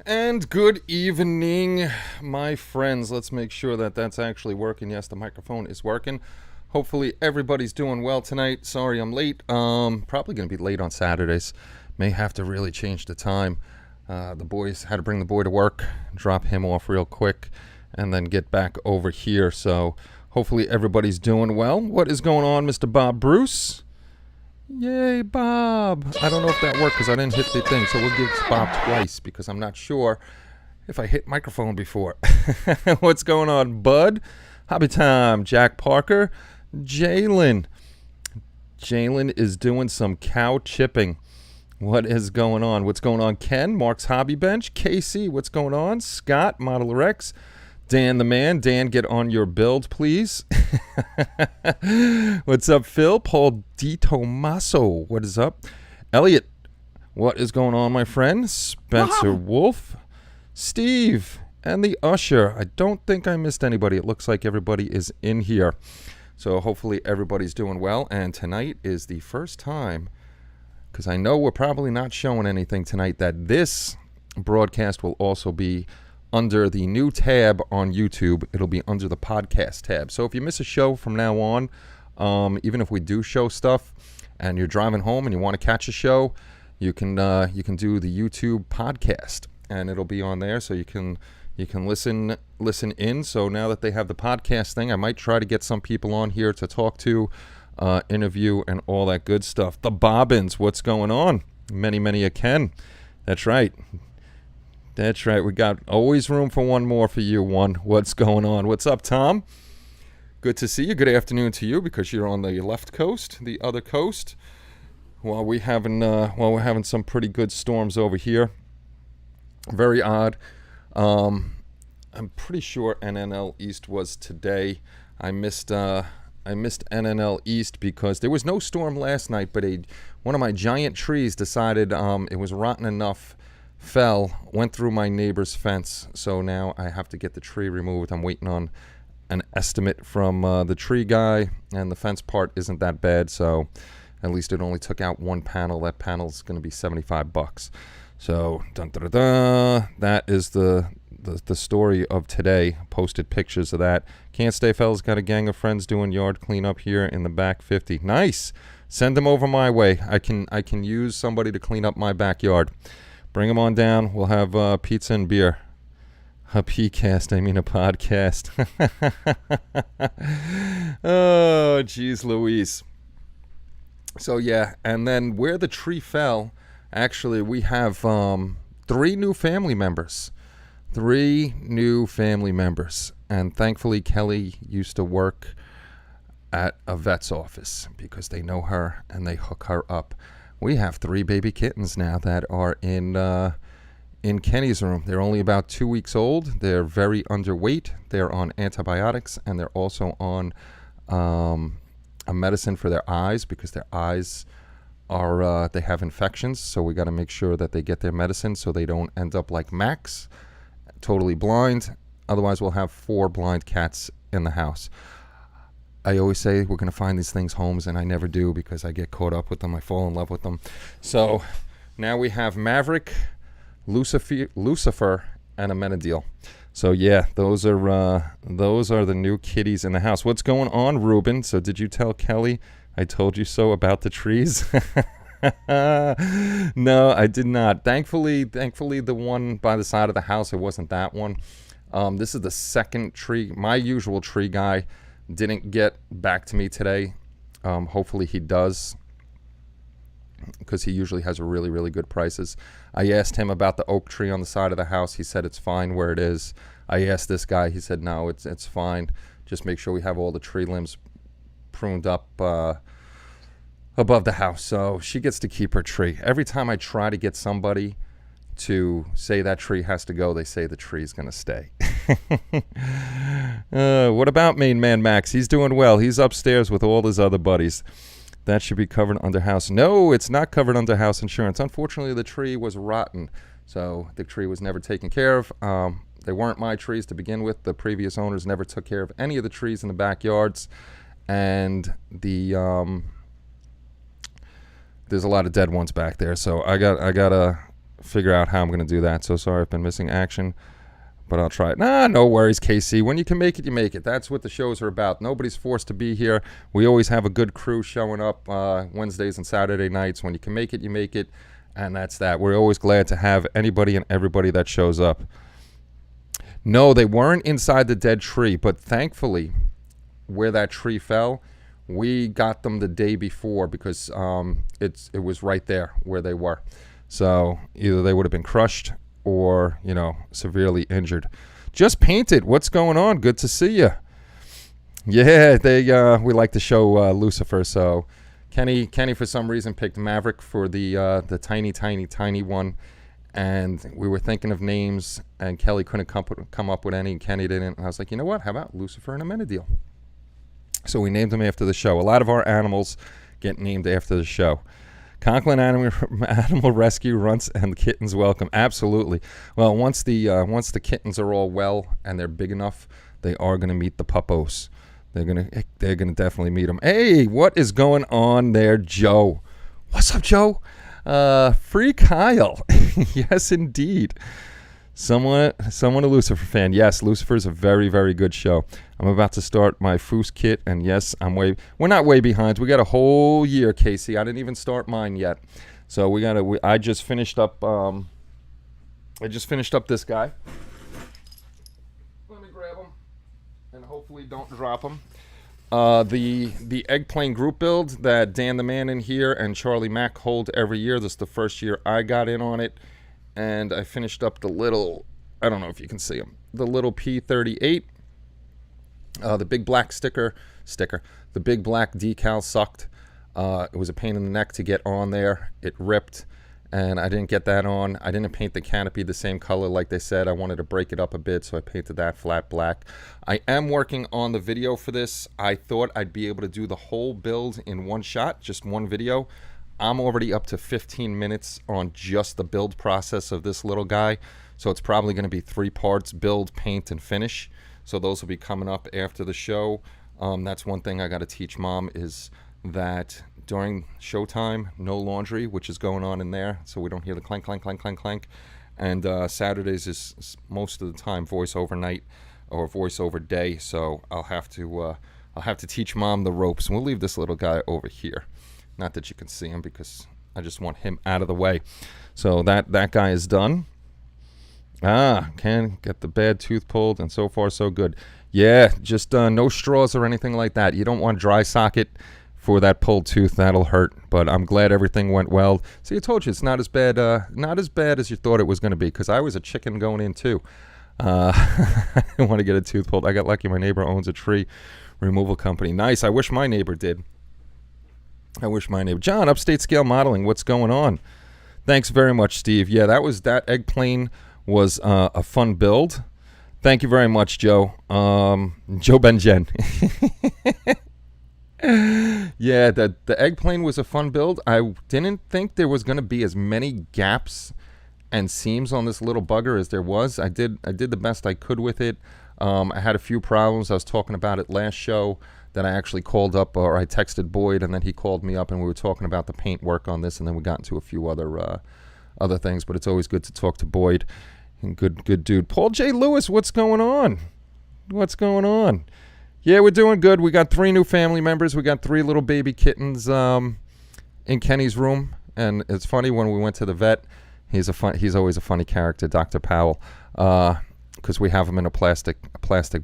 And good evening, my friends. Let's make sure that that's actually working. Yes, the microphone is working. Hopefully everybody's doing well tonight. Sorry I'm late. Probably going to be late on Saturdays. May have to really change the time. The boys had to bring the boy to work, drop him off real quick, and then get back over here. So hopefully everybody's doing well. What is going on, Mr. Bob Bruce? Yay, Bob. I don't know if that worked because I didn't hit the thing, so we'll give Bob twice because I'm not sure if I hit microphone before. What's going on, Bud? Hobby Time, Jack Parker, Jalen. Jalen is doing some cow chipping. What is going on? What's going on, Ken? Mark's Hobby Bench. Casey, what's going on? Scott, Model Rex. Dan the man. Dan, get on your build, please. What's up, Phil? Paul DiTomaso, what is up? Elliot, what is going on, my friend? Spencer Wolf. Steve, and the usher. I don't think I missed anybody. It looks like everybody is in here. So hopefully everybody's doing well. And tonight is the first time, because I know we're probably not showing anything tonight, that this broadcast will also be under the new tab on YouTube. It'll be under the podcast tab. So if you miss a show from now on, even if we do show stuff and you're driving home and you want to catch a show, you can do the YouTube podcast and it'll be on there, so you can listen in. So now that they have the podcast thing, I might try to get some people on here to talk to, interview, and all that good stuff. The Bobbins, what's going on? Many a Ken. That's right. We got always room for one more for you. What's going on? What's up, Tom? Good to see you. Good afternoon to you, because you're on the left coast, the other coast. While we're having some pretty good storms over here. Very odd. I'm pretty sure NNL East was today. I missed NNL East because there was no storm last night, but one of my giant trees decided it was rotten enough, went through my neighbor's fence. So now I have to get the tree removed. I'm waiting on an estimate from the tree guy, and the fence part isn't that bad, so at least it only took out one panel. That panel's going to be $75. So that is the story of today. Posted pictures of that. Can't stay, fellas. Got a gang of friends doing yard cleanup here in the back 50. Nice. Send them over my way. I can use somebody to clean up my backyard. Bring them on down. We'll have pizza and beer. A PCast, I mean a podcast. Oh, geez Louise. So yeah, and then where the tree fell, actually we have three new family members. And thankfully Kelly used to work at a vet's office because they know her and they hook her up. We have 3 baby kittens now that are in Kenny's room. They're only about 2 weeks old. They're very underweight. They're on antibiotics, and they're also on a medicine for their eyes because their eyes are they have infections. So we got to make sure that they get their medicine so they don't end up like Max, totally blind. Otherwise, we'll have 4 blind cats in the house. I always say we're going to find these things homes, and I never do because I get caught up with them. I fall in love with them. So now we have Maverick, Lucifer, and Amenadiel. So yeah, those are the new kitties in the house. What's going on, Ruben? So did you tell Kelly I told you so about the trees? No, I did not. Thankfully, the one by the side of the house, it wasn't that one. This is the second tree. My usual tree guy didn't get back to me today. Hopefully he does, because he usually has really, really good prices. I asked him about the oak tree on the side of the house. He said it's fine where it is. I asked this guy. He said, no, it's fine. Just make sure we have all the tree limbs pruned up above the house. So she gets to keep her tree. Every time I try to get somebody to say that tree has to go, they say the tree's going to stay. What about Main Man Max? He's doing well. He's upstairs with all his other buddies. That should be covered under house. No, it's not covered under house insurance. Unfortunately, the tree was rotten, so the tree was never taken care of. They weren't my trees to begin with. The previous owners never took care of any of the trees in the backyards, and there's a lot of dead ones back there. So I gotta figure out how I'm going to do that. So sorry I've been missing action, but I'll try it. No worries, KC. When you can make it, you make it. That's what the shows are about. Nobody's forced to be here. We always have a good crew showing up Wednesdays and Saturday nights. When you can make it, you make it. And that's that. We're always glad to have anybody and everybody that shows up. No, they weren't inside the dead tree, but thankfully, where that tree fell, we got them the day before because it was right there where they were. So either they would have been crushed or, severely injured. Just painted. What's going on? Good to see you. Yeah, we like to show Lucifer. So Kenny for some reason picked Maverick for the tiny one. And we were thinking of names, and Kelly couldn't come up with any, and Kenny didn't. And I was like, you know what? How about Lucifer and Amenadiel? So we named him after the show. A lot of our animals get named after the show. Conklin Animal Rescue, runts and kittens welcome. Absolutely. Well, once the kittens are all well and they're big enough, they are going to meet the puppos. They're gonna definitely meet them. Hey, what is going on there, Joe? What's up, Joe? Free Kyle. Yes, indeed. Someone a Lucifer fan. Yes, Lucifer's a very, very good show. I'm about to start my Foos kit, and yes, we're not way behind. We got a whole year, Casey. I didn't even start mine yet. So I just finished up this guy. Let me grab him and hopefully don't drop him. The egg plane group build that Dan the Man in here and Charlie Mack hold every year. This is the first year I got in on it, and I finished up the little, I don't know if you can see them, the little P38. The big black sticker, the big black decal sucked. It was a pain in the neck to get on there. It ripped, and I didn't get that on. I didn't paint the canopy the same color like they said. I wanted to break it up a bit, so I painted that flat black. I am working on the video for this. I thought I'd be able to do the whole build in one shot, just one video. I'm already up to 15 minutes on just the build process of this little guy, so it's probably going to be 3 parts: build, paint, and finish. So those will be coming up after the show. That's one thing I got to teach Mom, is that during showtime, no laundry, which is going on in there, so we don't hear the clank, clank, clank, clank, clank. And Saturdays is most of the time voiceover night or voiceover day, so I'll have to teach Mom the ropes. And we'll leave this little guy over here. Not that you can see him, because I just want him out of the way. So that guy is done. Can get the bad tooth pulled, and so far so good. Yeah, just no straws or anything like that. You don't want dry socket for that pulled tooth. That'll hurt. But I'm glad everything went well. See, I told you it's not as bad as you thought it was going to be, because I was a chicken going in too. I didn't want to get a tooth pulled. I got lucky. My neighbor owns a tree removal company. Nice. I wish my neighbor did. John, Upstate Scale Modeling, what's going on? Thanks very much, Steve. Yeah, that egg plane was a fun build. Thank you very much, Joe. Joe Benjen. Yeah, the egg plane was a fun build. I didn't think there was going to be as many gaps and seams on this little bugger as there was. I did the best I could with it. I had a few problems. I was talking about it last show, that I actually called up, or I texted Boyd, and then he called me up, and we were talking about the paint work on this, and then we got into a few other things. But it's always good to talk to Boyd. And good dude. Paul J. Lewis, what's going on? Yeah, we're doing good. We got 3 new family members. We got 3 little baby kittens in Kenny's room. And it's funny, when we went to the vet, he's always a funny character, Dr. Powell, because we have him in a plastic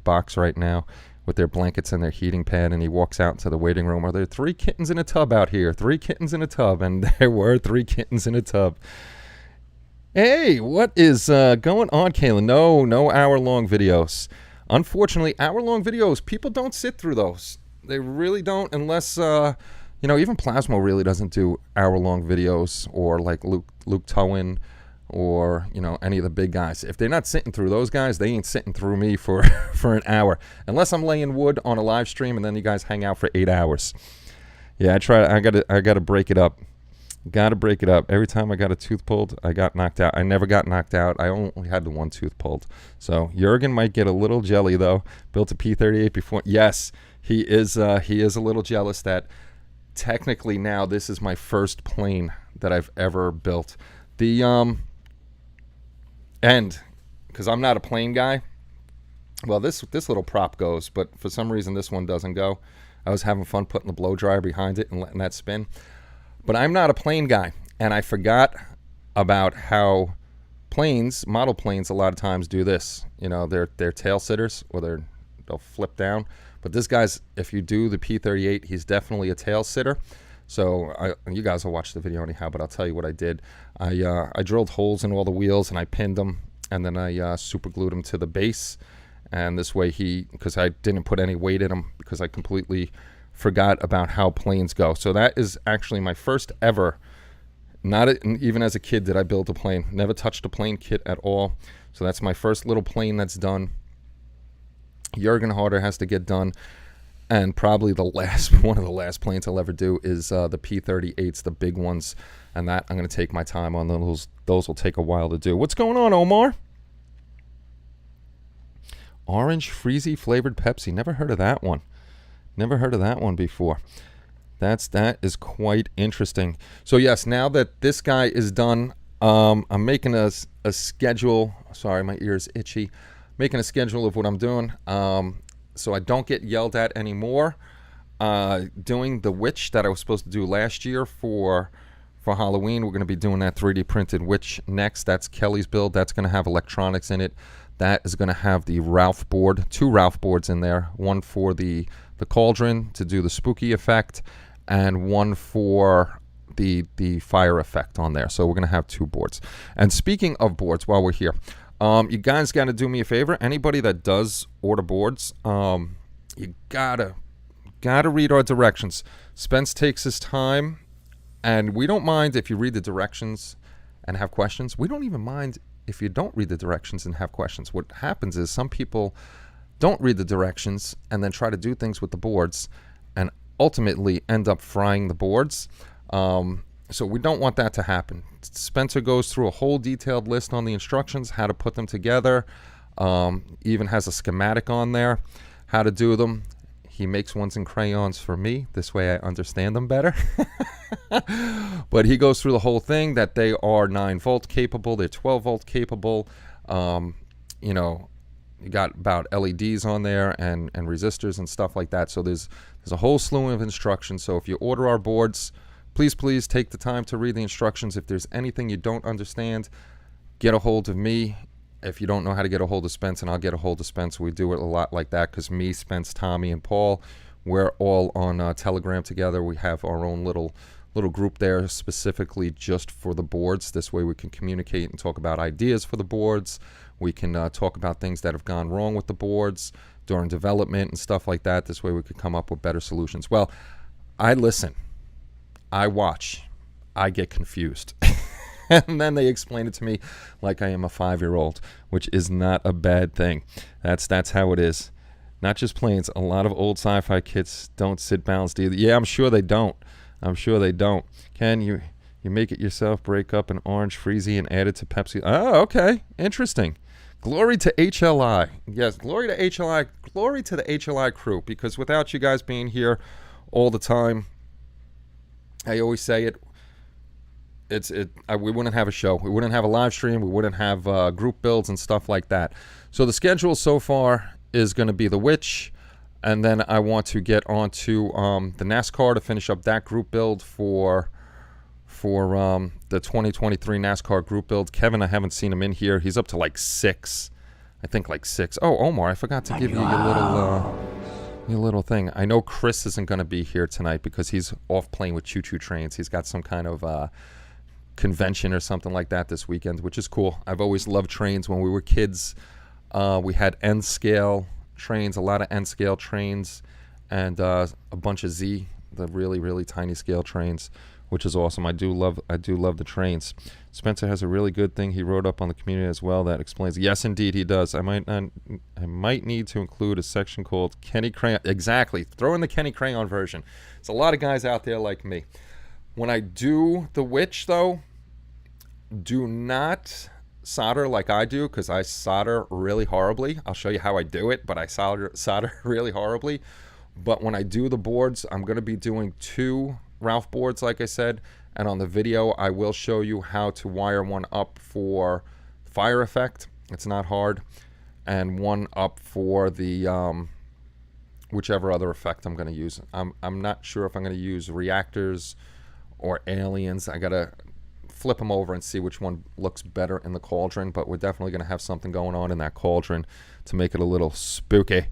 box right now with their blankets and their heating pad, and he walks out into the waiting room. Are there 3 kittens in a tub out here? 3 kittens in a tub. And there were 3 kittens in a tub. Hey, what is going on, Kaylin? No hour-long videos. Unfortunately, hour-long videos, people don't sit through those. They really don't, unless, even Plasmo really doesn't do hour-long videos, or like Luke Towen, or, any of the big guys. If they're not sitting through those guys, they ain't sitting through me for an hour. Unless I'm laying wood on a live stream, and then you guys hang out for 8 hours. Yeah, I gotta break it up. Every time I got a tooth pulled, I got knocked out. I never got knocked out. I only had the 1 tooth pulled. So Jurgen might get a little jelly, though. Built a P38 before. Yes, he is a little jealous that technically now this is my first plane that I've ever built. The And because I'm not a plane guy, well, this little prop goes, but for some reason this one doesn't go. I was having fun putting the blow dryer behind it and letting that spin. But I'm not a plane guy, and I forgot about how planes, model planes, a lot of times do this. You know, they're tail sitters, or they'll flip down. But this guy's, if you do the P-38, he's definitely a tail sitter. So you guys will watch the video anyhow, but I'll tell you what I did. I drilled holes in all the wheels, and I pinned them, and then I super glued them to the base. And this way because I didn't put any weight in them because I completely forgot about how planes go. So that is actually my first ever, even as a kid did I build a plane. Never touched a plane kit at all. So that's my first little plane that's done. Jurgen Harder has to get done. And probably one of the last planes I'll ever do is the P-38s, the big ones. And that I'm going to take my time on those. Those will take a while to do. What's going on, Omar? Orange Freezy flavored Pepsi. Never heard of that one. Never heard of that one before. That is quite interesting. So yes, now that this guy is done, I'm making a schedule. Sorry, my ear's itchy. Making a schedule of what I'm doing, so I don't get yelled at anymore. Doing the witch that I was supposed to do last year for Halloween. We're going to be doing that 3D printed witch next. That's Kelly's build. That's going to have electronics in it. That is going to have the Ralph board, 2 Ralph boards in there, one for the cauldron to do the spooky effect, and one for the fire effect on there. So we're going to have 2 boards. And speaking of boards, while we're here, you guys got to do me a favor. Anybody that does order boards, you gotta read our directions. Spence takes his time, and we don't mind if you read the directions and have questions. We don't even mind if you don't read the directions and have questions. What happens is some people don't read the directions and then try to do things with the boards and ultimately end up frying the boards. So we don't want that to happen. Spencer goes through a whole detailed list on the instructions, how to put them together, even has a schematic on there, how to do them. He makes ones in crayons for me. This way I understand them better. But he goes through the whole thing, that they are 9-volt capable, they're 12-volt capable. You know, you got about LEDs on there and resistors and stuff like that. So there's a whole slew of instructions. So if you order our boards, please take the time to read the instructions. If there's anything you don't understand, get a hold of me. If you don't know how to get a hold of Spence, and I'll get a hold of Spence. We do it a lot like that because me, Spence, Tommy, and Paul, we're all on Telegram together. We have our own little group there specifically just for the boards. This way we can communicate and talk about ideas for the boards. We can talk about things that have gone wrong with the boards during development and stuff like that. This way we can come up with better solutions. Well, I listen. I watch. I get confused. And then they explain it to me like I am a 5-year-old, which is not a bad thing. That's how it is. Not just planes. A lot of old sci-fi kits don't sit balanced either. Yeah, I'm sure they don't. Ken, you make it yourself, break up an orange freezy and add it to Pepsi. Oh, okay. Interesting. Glory to HLI. Yes, glory to HLI. Glory to the HLI crew, because without you guys being here all the time, I always say it, we wouldn't have a show. We wouldn't have a live stream. We wouldn't have group builds and stuff like that. So the schedule so far is going to be the Witch, and then I want to get onto the NASCAR to finish up that group build for the 2023 NASCAR group build. Kevin, I haven't seen him in here. He's up to like 6. I think like 6. Oh, Omar, I forgot to give you your little thing. I know Chris isn't going to be here tonight because he's off playing with choo-choo trains. He's got some kind of convention or something like that this weekend, which is cool. I've always loved trains. When we were kids, we had N-scale trains, a lot of N-scale trains, and a bunch of Z, the really, really tiny scale trains, which is awesome. I do love the trains. Spencer has a really good thing he wrote up on the community as well that explains. Yes, indeed, he does. I might need to include a section called Kenny Crayon. Exactly. Throw in the Kenny Crayon version. There's a lot of guys out there like me. When I do the Witch, though, do not solder like I do, because I solder really horribly. I'll show you how I do it, but I solder really horribly. But when I do the boards, I'm going to be doing 2 Ralph boards, like I said, and on the video I will show you how to wire one up for fire effect. It's not hard. And one up for the whichever other effect I'm going to use. I'm not sure if I'm going to use reactors or aliens. I got to flip them over and see which one looks better in the cauldron, but we're definitely going to have something going on in that cauldron to make it a little spooky.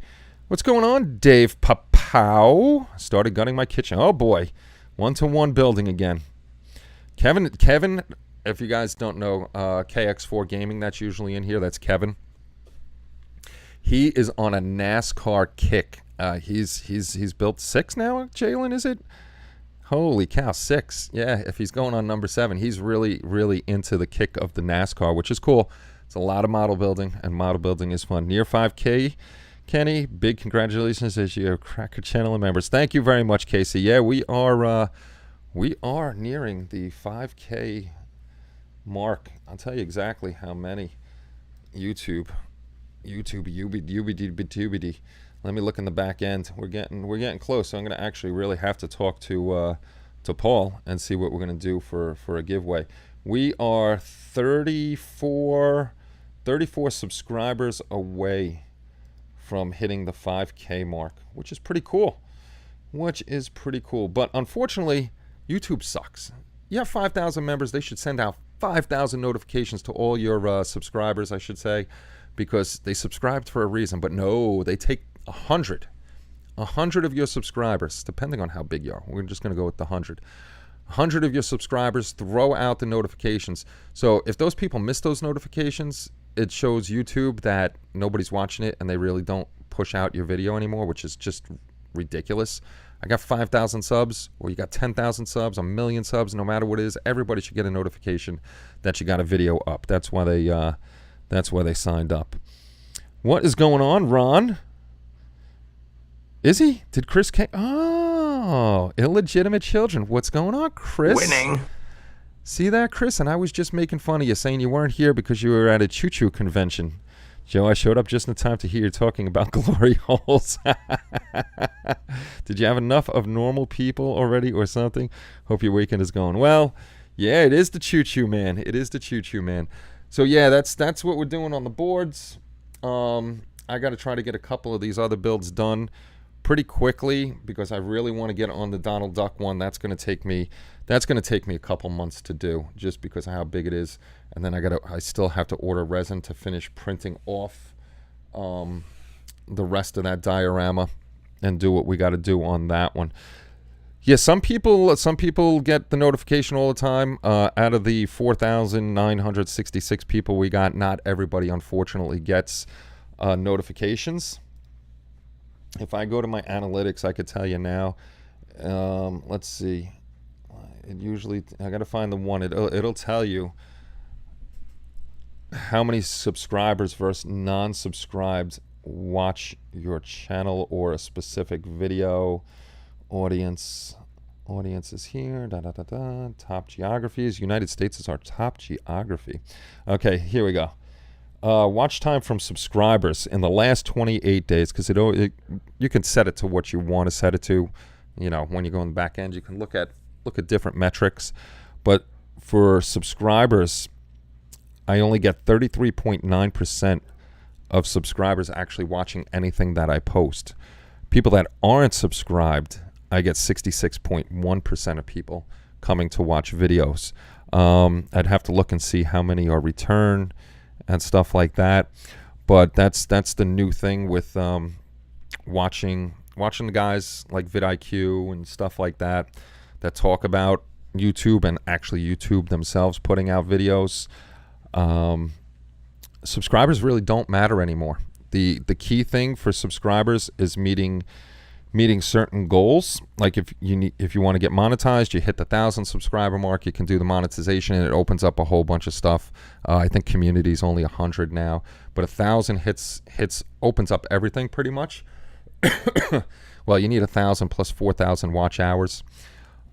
What's going on, Dave Papow? Started gutting my kitchen. Oh boy, 1-to-1 building again. Kevin, if you guys don't know, KX4 Gaming, that's usually in here. That's Kevin. He is on a NASCAR kick. He's built 6 now, Jalen, is it? Holy cow, 6. Yeah, if he's going on number 7, he's really, really into the kick of the NASCAR, which is cool. It's a lot of model building, and model building is fun. Near 5K, Kenny, big congratulations as your Cracker Channel members. Thank you very much, Casey. Yeah, we are nearing the 5K mark. I'll tell you exactly how many. YouTube, ubd. Let me look in the back end. We're getting close. So I'm going to actually really have to talk to Paul and see what we're going to do for a giveaway. We are 34 subscribers away from hitting the 5K mark, which is pretty cool. But unfortunately, YouTube sucks. You have 5,000 members. They should send out 5,000 notifications to all your subscribers, I should say, because they subscribed for a reason. But no, they take 100 of your subscribers, depending on how big you are. We're just going to go with the 100 of your subscribers, throw out the notifications. So if those people miss those notifications, it shows YouTube that nobody's watching it and they really don't push out your video anymore, which is just ridiculous. I got 5,000 subs, or you got 10,000 subs, 1 million subs, no matter what it is, everybody should get a notification that you got a video up. That's why they signed up. What is going on, Ron? Is he? Did Chris Oh, illegitimate children. What's going on, Chris? Winning. See that, Chris? And I was just making fun of you, saying you weren't here because you were at a choo-choo convention. Joe, I showed up just in time to hear you talking about glory holes. Did you have enough of normal people already or something? Hope your weekend is going well. Yeah, it is the choo-choo, man. It is the choo-choo, man. So, yeah, that's what we're doing on the boards. I got to try to get a couple of these other builds done pretty quickly because I really want to get on the Donald Duck one. That's going to take me a couple months to do just because of how big it is. And then I still have to order resin to finish printing off the rest of that diorama and do what we got to do on that one. Yeah, some people get the notification all the time. Out of the 4,966 people we got, not everybody unfortunately gets notifications. If I go to my analytics, I could tell you now. Let's see. It usually, I got to find the one. It'll tell you how many subscribers versus non-subscribed watch your channel or a specific video. Audience is here. Top geographies. United States is our top geography. Okay, here we go. Watch time from subscribers in the last 28 days, because you can set it to what you want to set it to. You know, when you go in the back end, you can look at different metrics. But for subscribers, I only get 33.9% of subscribers actually watching anything that I post. People that aren't subscribed, I get 66.1% of people coming to watch videos. I'd have to look and see how many are returned and stuff like that, but that's the new thing with watching the guys like vidIQ and stuff like that talk about YouTube and actually YouTube themselves putting out videos. Subscribers really don't matter anymore. The key thing for subscribers is meeting certain goals. Like if you want to get monetized, you hit the 1,000 subscriber mark, you can do the monetization, and it opens up a whole bunch of stuff. I think community is only 100 now, but 1,000 hits opens up everything pretty much. Well, you need 1,000 plus 4,000 watch hours.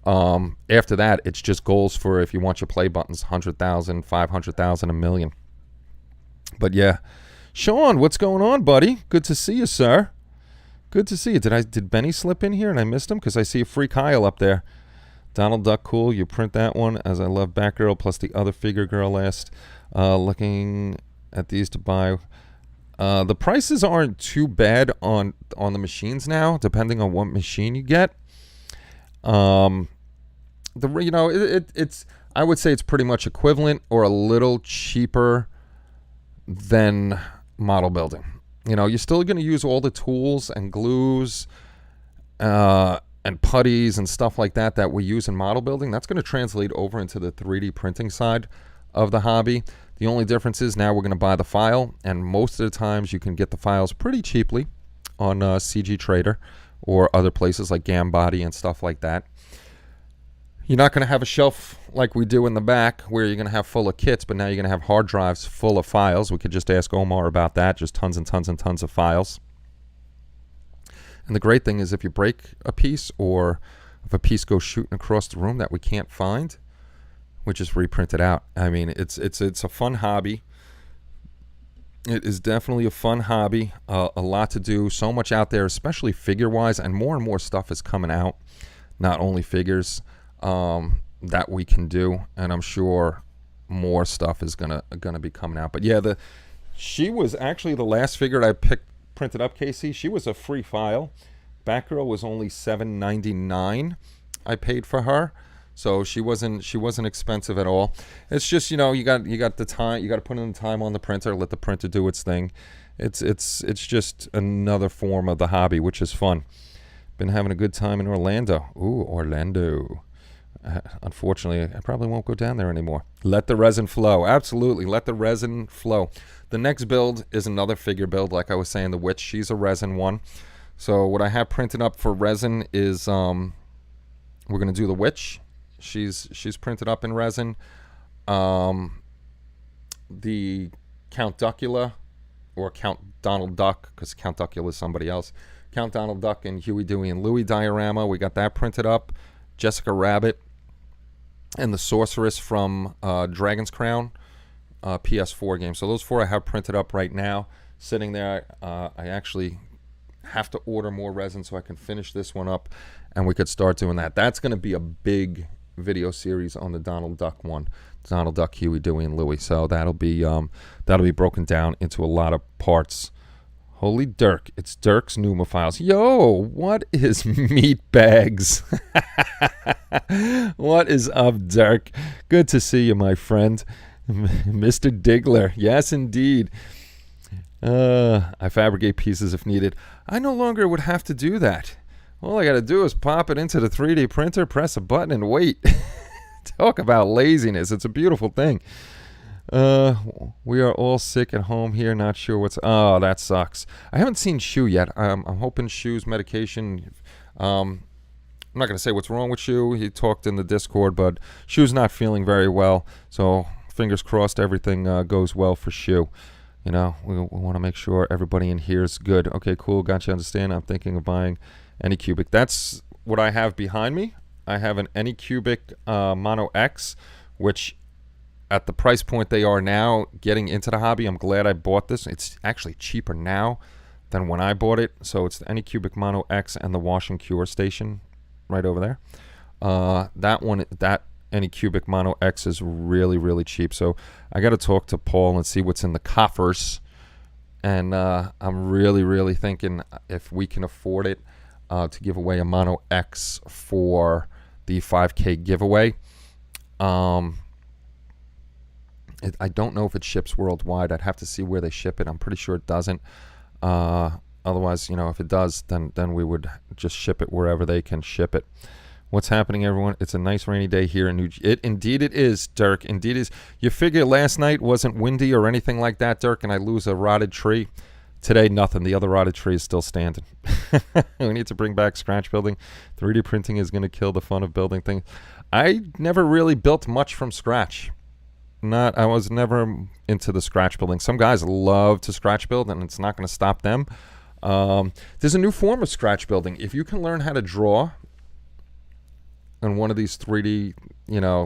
After that, it's just goals for if you want your play buttons, 100,000, 500,000, 1 million. But yeah, Sean, what's going on, buddy? Good to see you, sir. Good to see you. Did Benny slip in here and I missed him? Because I see a free Kyle up there. Donald Duck, cool. You print that one, as I love Batgirl plus the other figure girl last. Looking at these to buy. The prices aren't too bad on the machines now, depending on what machine you get. It's I would say it's pretty much equivalent or a little cheaper than model building. You're still going to use all the tools and glues and putties and stuff like that we use in model building. That's going to translate over into the 3D printing side of the hobby. The only difference is now we're going to buy the file, and most of the times you can get the files pretty cheaply on CG Trader or other places like Gambody and stuff like that. You're not going to have a shelf like we do in the back where you're going to have full of kits, but now you're going to have hard drives full of files. We could just ask Omar about that, just tons and tons and tons of files. And the great thing is if you break a piece or if a piece goes shooting across the room that we can't find, we just reprint it out. I mean, it's a fun hobby. It is definitely a fun hobby. A lot to do, so much out there, especially figure-wise, and more stuff is coming out. Not only figures that we can do, and I'm sure more stuff is gonna be coming out. But yeah, she was actually the last figure I printed up, Casey. She was a free file. Batgirl was only $7.99 I paid for her. So she wasn't expensive at all. It's just, you got the time, you got to put in the time on the printer, let the printer do its thing. It's just another form of the hobby, which is fun. Been having a good time in Orlando. Ooh, Orlando. Unfortunately, I probably won't go down there anymore. Let the resin flow. Absolutely, let the resin flow. The next build is another figure build, like I was saying, the witch. She's a resin one. So what I have printed up for resin is we're going to do the witch. She's printed up in resin. The Count Duckula, or Count Donald Duck, because Count Duckula is somebody else. Count Donald Duck and Huey, Dewey, and Louie diorama. We got that printed up. Jessica Rabbit and the Sorceress from Dragon's Crown PS4 game. So those four I have printed up right now, sitting there. I actually have to order more resin so I can finish this one up, and we could start doing that. That's going to be a big video series on the Donald Duck one. Donald Duck, Huey, Dewey, and Louie. So that'll be broken down into a lot of parts. Holy Dirk, it's Dirk's Numa Files. Yo, what is meat bags? What is up, Dirk? Good to see you, my friend. Mr. Diggler. Yes, indeed. I fabricate pieces if needed. I no longer would have to do that. All I got to do is pop it into the 3D printer, press a button, and wait. Talk about laziness. It's a beautiful thing. We are all sick at home here, not sure what's... Oh, that sucks. I haven't seen Shu yet. I'm hoping Shu's medication... I'm not going to say what's wrong with Shu. He talked in the Discord, but Shu's not feeling very well. So fingers crossed everything goes well for Shu. We want to make sure everybody in here is good. Okay, cool. Gotcha. Understand. I'm thinking of buying Anycubic. That's what I have behind me. I have an Anycubic Mono X, which... at the price point they are now, getting into the hobby, I'm glad I bought this. It's actually cheaper now than when I bought it. So it's the Anycubic Mono X and the Wash and Cure station right over there. That Anycubic Mono X is really, really cheap. So I got to talk to Paul and see what's in the coffers. And I'm really, really thinking if we can afford it to give away a Mono X for the 5K giveaway. I don't know if it ships worldwide. I'd have to see where they ship it. I'm pretty sure it doesn't. Otherwise, if it does, then we would just ship it wherever they can ship it. What's happening, everyone? It's a nice rainy day here in New Jersey. Indeed it is, Dirk. Indeed it is. You figure last night wasn't windy or anything like that, Dirk, and I lose a rotted tree. Today, nothing. The other rotted tree is still standing. We need to bring back scratch building. 3D printing is going to kill the fun of building things. I never really built much from scratch. I was never into the scratch building. Some guys love to scratch build, and it's not going to stop them. There's a new form of scratch building. If you can learn how to draw in one of these 3D,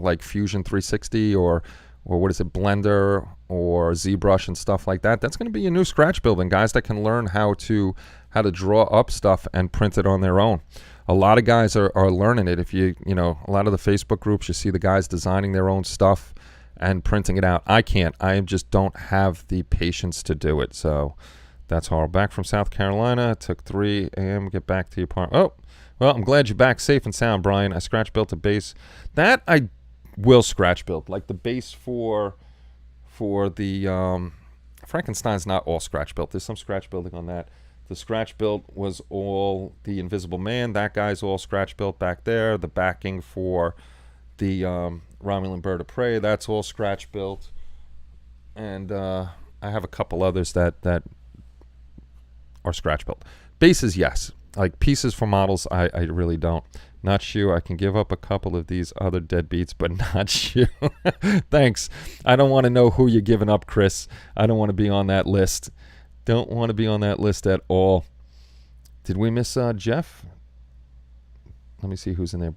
like Fusion 360 or what is it, Blender or ZBrush and stuff like that, that's going to be a new scratch building. Guys that can learn how to draw up stuff and print it on their own. a lot of guys are learning it. If you know, a lot of the Facebook groups, you see the guys designing their own stuff and printing it out. I can't. I just don't have the patience to do it. So that's horrible. Back from South Carolina. It took 3 a.m. to get back to your apartment. Oh, well, I'm glad you're back safe and sound, Brian. I scratch built a base. That I will scratch build. Like the base for the Frankenstein's not all scratch built. There's some scratch building on that. The scratch built was all the Invisible Man. That guy's all scratch built back there. The backing for the Romulan Bird of Prey, that's all scratch built. And I have a couple others that are scratch built. Bases, yes. Like pieces for models, I really don't. Not you. I can give up a couple of these other deadbeats, but not you. Thanks. I don't want to know who you're giving up, Chris. I don't want to be on that list. Don't want to be on that list at all. Did we miss Jeff? Let me see who's in there.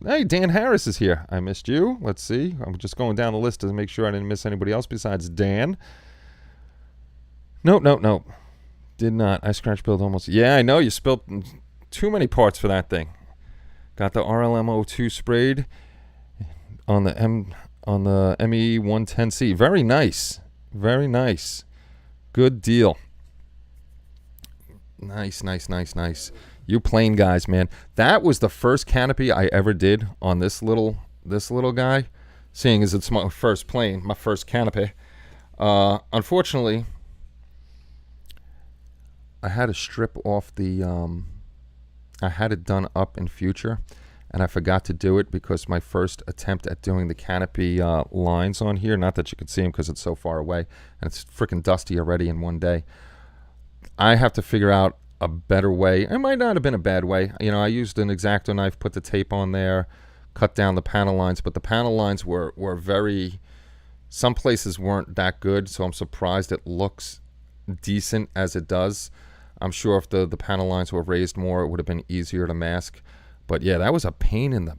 Hey, Dan Harris is here. I missed you. Let's see. I'm just going down the list to make sure I didn't miss anybody else besides Dan. Nope. Did not. I scratch build almost. Yeah, I know. You spilled too many parts for that thing. Got the RLM02 sprayed on the ME110C. Very nice. Very nice. Good deal. Nice. You plane guys, man. That was the first canopy I ever did on this little guy. Seeing as it's my first plane, my first canopy. Unfortunately, I had to strip off the. I had it done up in future, and I forgot to do it because my first attempt at doing the canopy lines on here. Not that you can see them because it's so far away, and it's freaking dusty already in one day. I have to figure out a better way. It might not have been a bad way. You know, I used an X-Acto knife, put the tape on there, cut down the panel lines, but the panel lines were very, some places weren't that good, so I'm surprised it looks decent as it does. I'm sure if the panel lines were raised more, it would have been easier to mask. But yeah, that was a pain in the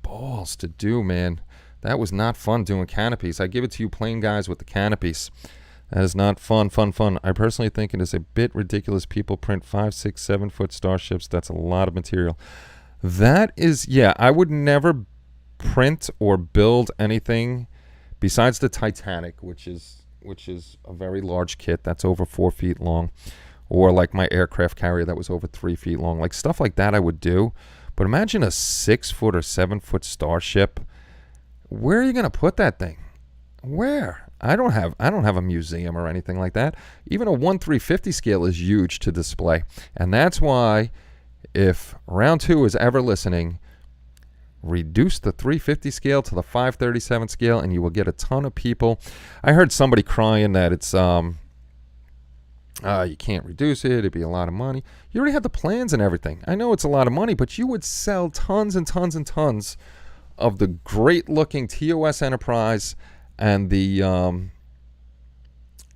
balls to do, man. That was not fun doing canopies. I give it to you plain guys with the canopies. That is not fun. I personally think it is a bit ridiculous. People print 5, 6, 7 foot starships. That's a lot of material. That is, yeah, I would never print or build anything besides the Titanic, which is a very large kit. That's over 4 feet long. Or like my aircraft carrier that was over 3 feet long. Like stuff like that I would do. But imagine a 6 foot or 7 foot starship. Where are you going to put that thing? Where? I don't have a museum or anything like that. Even a 1/350 scale is huge to display. And that's why if round 2 is ever listening, reduce the 350 scale to the 537 scale and you will get a ton of people. I heard somebody crying that it's you can't reduce it, it'd be a lot of money. You already have the plans and everything. I know it's a lot of money, but you would sell tons and tons and tons of the great looking TOS Enterprise and the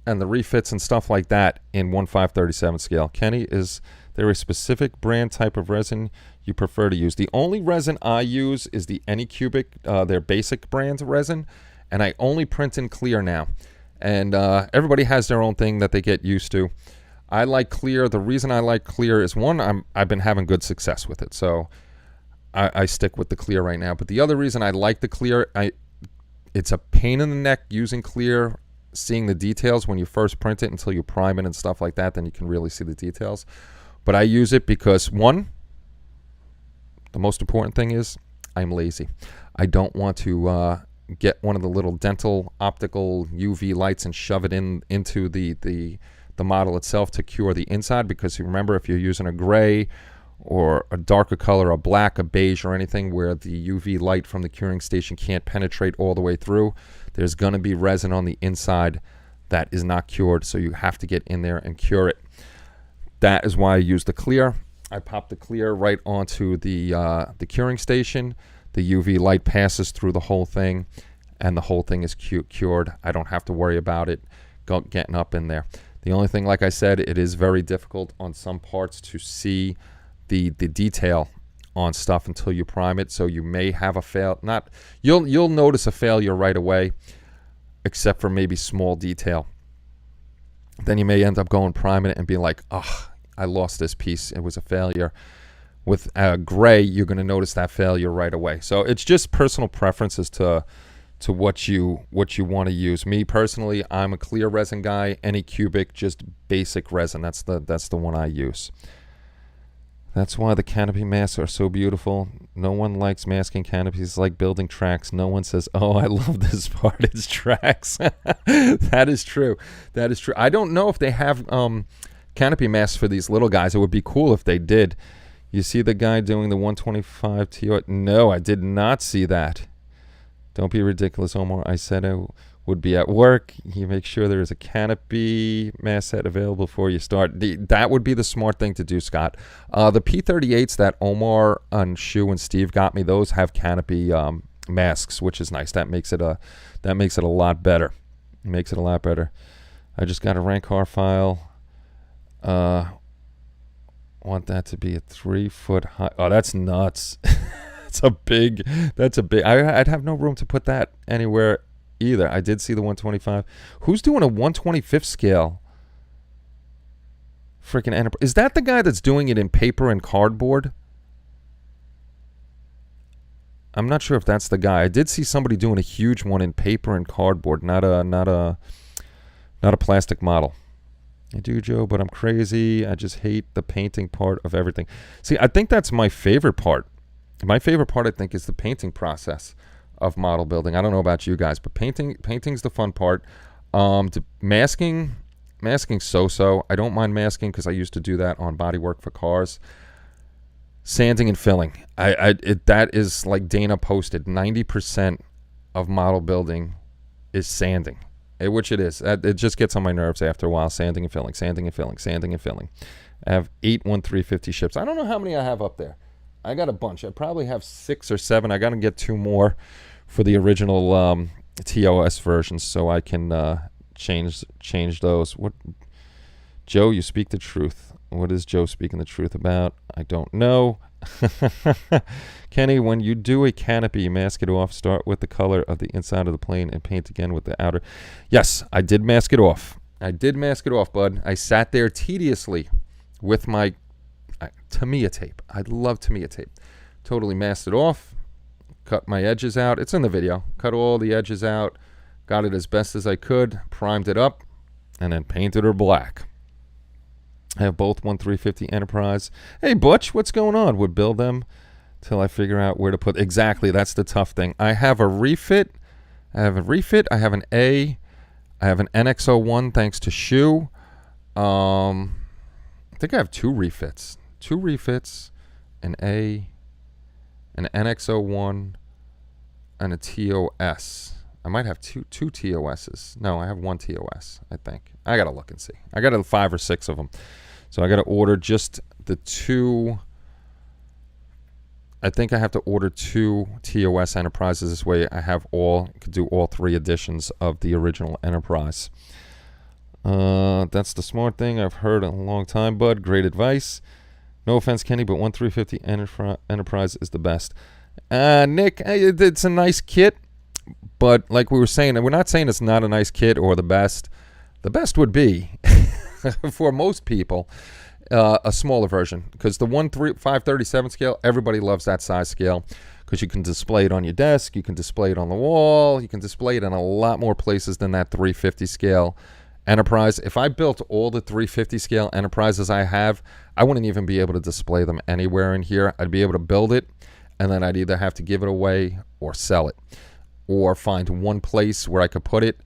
refits and stuff like that in 1/537 scale. Kenny, is there a specific brand type of resin you prefer to use? The only resin I use is the Anycubic, their basic brand resin, and I only print in clear now. And everybody has their own thing that they get used to. I like clear. The reason I like clear is, one, I've been having good success with it, so I stick with the clear right now. But the other reason I like the clear, it's a pain in the neck using clear, seeing the details when you first print it until you prime it and stuff like that, then you can really see the details. But I use it because, one, the most important thing is I'm lazy. I don't want to get one of the little dental optical UV lights and shove it into the model itself to cure the inside, because you remember, if you're using a gray or a darker color, a black, a beige, or anything where the UV light from the curing station can't penetrate all the way through, there's going to be resin on the inside that is not cured, so you have to get in there and cure it. That is why I use the clear. I pop the clear right onto the curing station. The UV light passes through the whole thing, and the whole thing is cured. I don't have to worry about it getting up in there. The only thing, like I said, it is very difficult on some parts to see the detail on stuff until you prime it, so you may have a fail. You'll notice a failure right away, except for maybe small detail. Then you may end up going priming it and being like, oh, I lost this piece. It was a failure. With gray, you're going to notice that failure right away. So it's just personal preferences to what you want to use. Me personally, I'm a clear resin guy. Any cubic, just basic resin. That's the one I use. That's why the canopy masks are so beautiful. No one likes masking canopies. It's like building tracks. No one says, "Oh, I love this part. It's tracks." That is true. That is true. I don't know if they have canopy masks for these little guys. It would be cool if they did. You see the guy doing the 125 TO? No, I did not see that. Don't be ridiculous, Omar. I said I would be at work. You make sure there is a canopy mask set available before you start. That would be the smart thing to do, Scott. The P38s that Omar and Shu and Steve got me, those have canopy masks, which is nice. That makes it a lot better. It makes it a lot better. I just got a rank car file. Want that to be a 3 foot high. Oh, that's nuts. That's a big. I'd have no room to put that anywhere either. I did see the 125. Who's doing a 125th scale? Freaking Enterprise. Is that the guy that's doing it in paper and cardboard? I'm not sure if that's the guy. I did see somebody doing a huge one in paper and cardboard, not a plastic model. I do, Joe, but I'm crazy. I just hate the painting part of everything. See, I think that's my favorite part. My favorite part, I think, is the painting process of model building. I don't know about you guys, but painting's the fun part. Masking so-so. I don't mind masking because I used to do that on bodywork for cars. Sanding and filling. That is like Dana posted. 90% of model building is sanding. Which it is. It just gets on my nerves after a while. Sanding and filling, sanding and filling, sanding and filling. I have 8 1350 ships. I don't know how many I have up there. I got a bunch. I probably have 6 or 7. I got to get 2 more for the original TOS versions so I can change those. What, Joe, you speak the truth. What is Joe speaking the truth about? I don't know. Kenny, when you do a canopy, you mask it off. Start with the color of the inside of the plane and paint again with the outer. Yes, I did mask it off. Bud. I sat there tediously with my Tamiya tape. I love Tamiya tape. Totally masked it off. Cut my edges out. It's in the video. Cut all the edges out. Got it as best as I could. Primed it up. And then painted her black. I have both 1350 Enterprise. Hey, Butch, what's going on? Would build them till I figure out where to put. Exactly, that's the tough thing. I have a refit. I have an A. I have an NX01 thanks to Shu. I think I have 2 refits. 2 refits, an A, an NX01, and a TOS. I might have two TOSs. No, I have 1 TOS, I think. I got to look and see. I got 5 or 6 of them. So I got to order just the 2. I think I have to order 2 TOS Enterprises. This way I have could do all 3 editions of the original Enterprise. That's the smart thing I've heard in a long time, bud. Great advice. No offense, Kenny, but 1350 Enterprise is the best. Nick, it's a nice kit. But like we were saying, and we're not saying it's not a nice kit or the best. The best would be, for most people, a smaller version. Because the 537 scale, everybody loves that size scale. Because you can display it on your desk, you can display it on the wall, you can display it in a lot more places than that 350 scale Enterprise. If I built all the 350 scale Enterprises I have, I wouldn't even be able to display them anywhere in here. I'd be able to build it, and then I'd either have to give it away or sell it. Or find one place where I could put it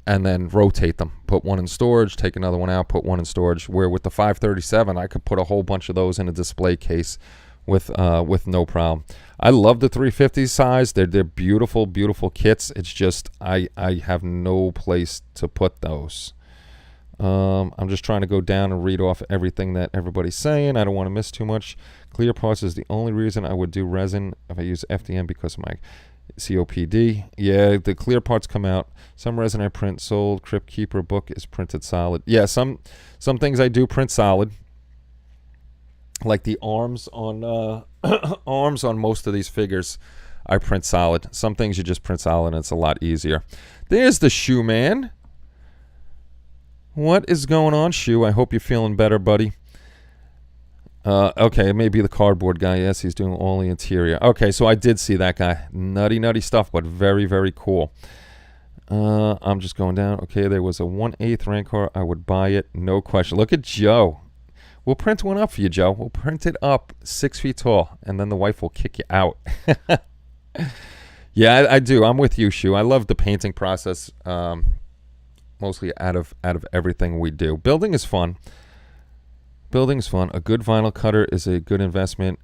and then rotate them. Put one in storage, take another one out, put one in storage. Where with the 537, I could put a whole bunch of those in a display case with no problem. I love the 350 size. They're beautiful, beautiful kits. It's just I have no place to put those. I'm just trying to go down and read off everything that everybody's saying. I don't want to miss too much. Clear parts is the only reason I would do resin if I use FDM because of my COPD. Yeah, the clear parts come out. Some resin I print sold. Crypt Keeper book is printed solid. Yeah, some things I do print solid. Like the arms on arms on most of these figures, I print solid. Some things you just print solid and it's a lot easier. There's the Shoe Man. What is going on, Shoe? I hope you're feeling better, buddy. Okay, it may be the cardboard guy. Yes, he's doing all the interior. Okay, so I did see that guy. Nutty stuff, but very, very cool. I'm just going down. Okay, there was a 1/8 rank car. I would buy it, no question. Look at Joe. We'll print one up for you, Joe. We'll print it up 6 feet tall, and then the wife will kick you out. Yeah, I do. I'm with you, Shu. I love the painting process. Mostly out of everything we do. Building is fun. A good vinyl cutter is a good investment.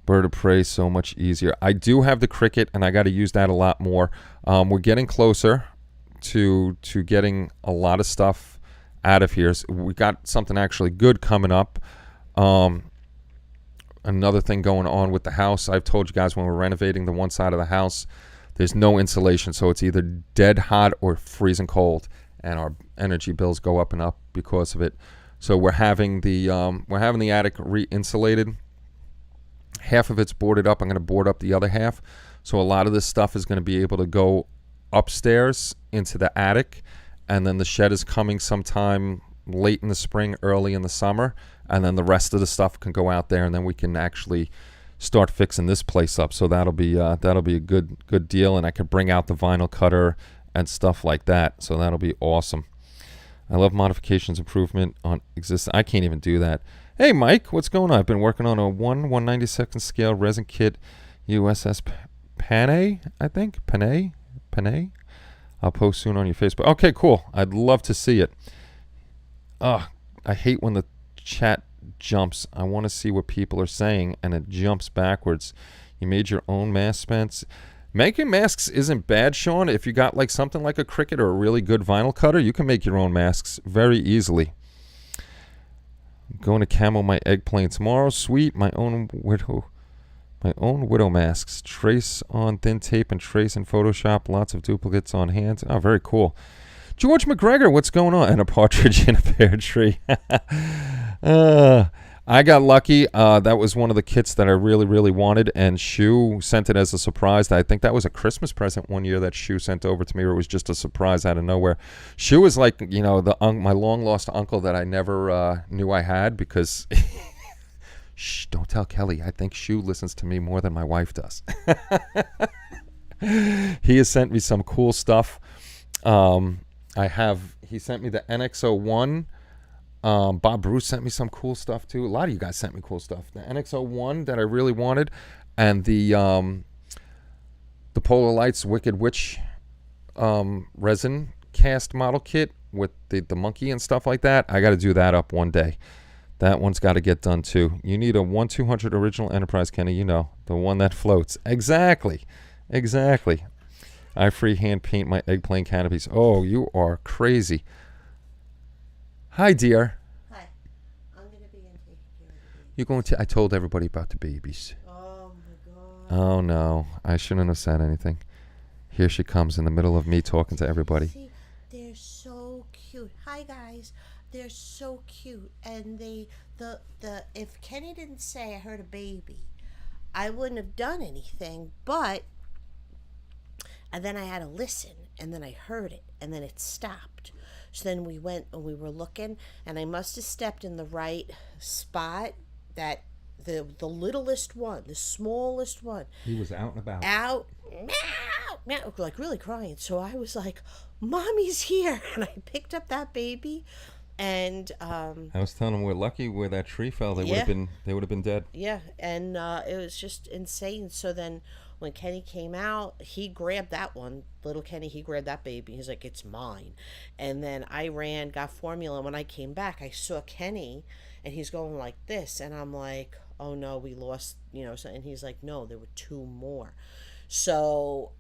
Bird of prey, so much easier. I do have the Cricut, and I got to use that a lot more. We're getting closer to getting a lot of stuff out of here. So we got something actually good coming up. Another thing going on with the house. I've told you guys when we're renovating the one side of the house, there's no insulation, so it's either dead hot or freezing cold, and our energy bills go up and up because of it. So we're having the attic re-insulated. Half of it's boarded up. I'm going to board up the other half. So a lot of this stuff is going to be able to go upstairs into the attic, and then the shed is coming sometime late in the spring, early in the summer, and then the rest of the stuff can go out there, and then we can actually start fixing this place up. So that'll be a good deal, and I could bring out the vinyl cutter and stuff like that. So that'll be awesome. I love modifications, improvement on existing. I can't even do that. Hey, Mike, what's going on? I've been working on a 1/192nd scale resin kit, USS Panay, I think. Panay. I'll post soon on your Facebook. Okay, cool. I'd love to see it. I hate when the chat jumps. I want to see what people are saying, and it jumps backwards. You made your own mask, Spence. Making masks isn't bad, Sean. If you got like something like a Cricut or a really good vinyl cutter, you can make your own masks very easily. I'm going to camo my eggplant tomorrow. Sweet. My own widow masks. Trace on thin tape and trace in Photoshop. Lots of duplicates on hand. Oh, very cool. George McGregor, what's going on? And a partridge in a pear tree. I got lucky. That was one of the kits that I really, really wanted, and Shu sent it as a surprise. I think that was a Christmas present one year that Shu sent over to me, or it was just a surprise out of nowhere. Shu is like, my long-lost uncle that I never knew I had, because... Shh, don't tell Kelly. I think Shu listens to me more than my wife does. He has sent me some cool stuff. He sent me the NX01. Bob Bruce sent me some cool stuff too. A lot of you guys sent me cool stuff. The NX01 that I really wanted, and the Polar Lights Wicked Witch resin cast model kit with the monkey and stuff like that. I got to do that up one day. That one's got to get done too. You need a 1/200 original Enterprise, Kenny. The one that floats. Exactly. I freehand paint my eggplant canopies. Oh, you are crazy. Hi, dear. Hi. I'm going to be in taking care of the baby. You're going to... I told everybody about the babies. Oh, my God. Oh, no. I shouldn't have said anything. Here she comes in the middle of me talking to everybody. See, they're so cute. Hi, guys. They're so cute. And if Kenny didn't say I heard a baby, I wouldn't have done anything, but... And then I had to listen, and then I heard it, and then it stopped. So then we went and we were looking, and I must have stepped in the right spot, that the littlest one, the smallest one. He was out and about. Out, meow, like really crying. So I was like, Mommy's here. And I picked up that baby, and I was telling him we're lucky where that tree fell. They would have been dead. Yeah, and it was just insane. So then when Kenny came out, he grabbed that one. Little Kenny, he grabbed that baby. He's like, it's mine. And then I ran, got formula. And when I came back, I saw Kenny, and he's going like this. And I'm like, oh, no, we lost, So, and he's like, no, there were 2 more. So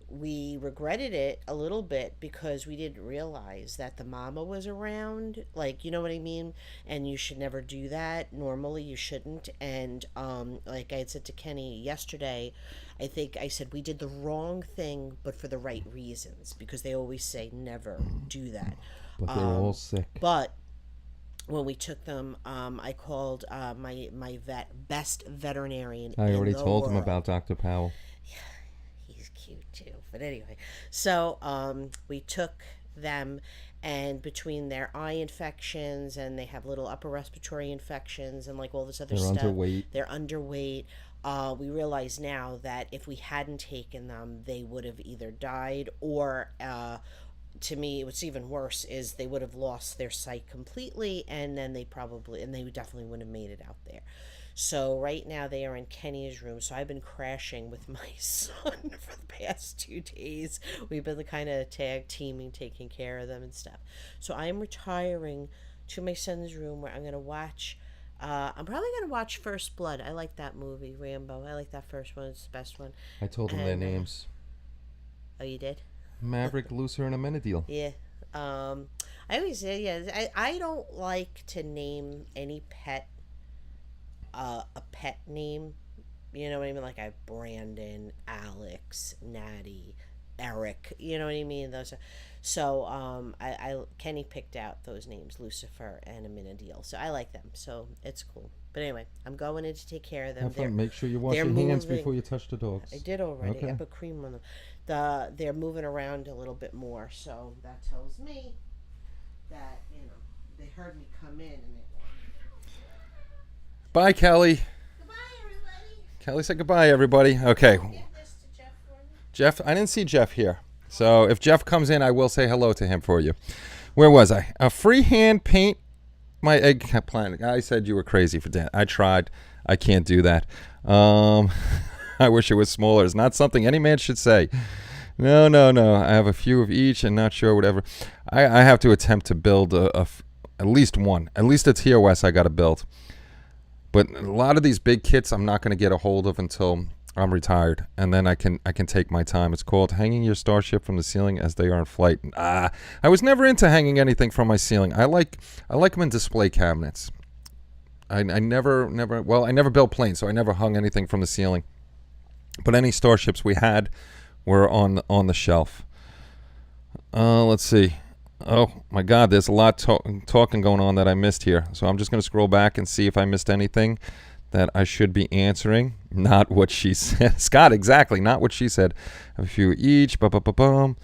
we regretted it a little bit because we didn't realize that the mama was around, like, you know what I mean? And you should never do that. Normally you shouldn't. And like I had said to Kenny yesterday, I think I said we did the wrong thing, but for the right reasons, because they always say never do that. But they were all sick. But when we took them, I called my best veterinarian. I already told him world. about Dr. Powell. He's cute too. But anyway, so we took them, and between their eye infections and they have little upper respiratory infections and like all this other They're stuff, underweight. they're underweight. We realize now that if we hadn't taken them, they would have either died or, to me, what's even worse is they would have lost their sight completely, and then they definitely wouldn't have made it out there. So right now they are in Kenny's room. So I've been crashing with my son for the past 2 days. We've been kind of tag teaming, taking care of them and stuff. So I am retiring to my son's room where I'm gonna watch. I'm probably gonna watch First Blood. I like that movie, Rambo. I like that first one. It's the best one. I told them their And names. oh, you did? Maverick, Lucer, and Amenadiel. Yeah. I always say, yeah. I don't like to name any pet a pet name. You know what I mean? Like I have Brandon, Alex, Natty, Eric. You know what I mean? Those. So I Kenny picked out those names, Lucifer and Amenadiel. So I like them. So it's cool. But anyway, I'm going in to take care of them. Have fun. Make sure you wash your hands before you touch the dogs. I did already. Okay. I put cream on them. They're moving around a little bit more, so that tells me that they heard me come in and it. Bye, Kelly. Goodbye, everybody. Kelly said goodbye, everybody. Okay. Give this to Jeff for me. Jeff, I didn't see Jeff here. So if Jeff comes in, I will say hello to him for you. Where was I? A freehand paint my eggplant. I said you were crazy for that. I tried. I can't do that. I wish it was smaller. It's not something any man should say. No. I have a few of each and not sure whatever. I have to attempt to build at least one. At least a TOS I got to build. But a lot of these big kits I'm not going to get a hold of until I'm retired, and then I can take my time. It's called hanging your starship from the ceiling as they are in flight. I was never into hanging anything from my ceiling. I like them in display cabinets. I never built planes, so I never hung anything from the ceiling. But any starships we had were on the shelf. Let's see. Oh my God, there's a lot talking going on that I missed here. So I'm just going to scroll back and see if I missed anything that I should be answering. Not what she said. Scott, exactly. Not what she said. A few each. Let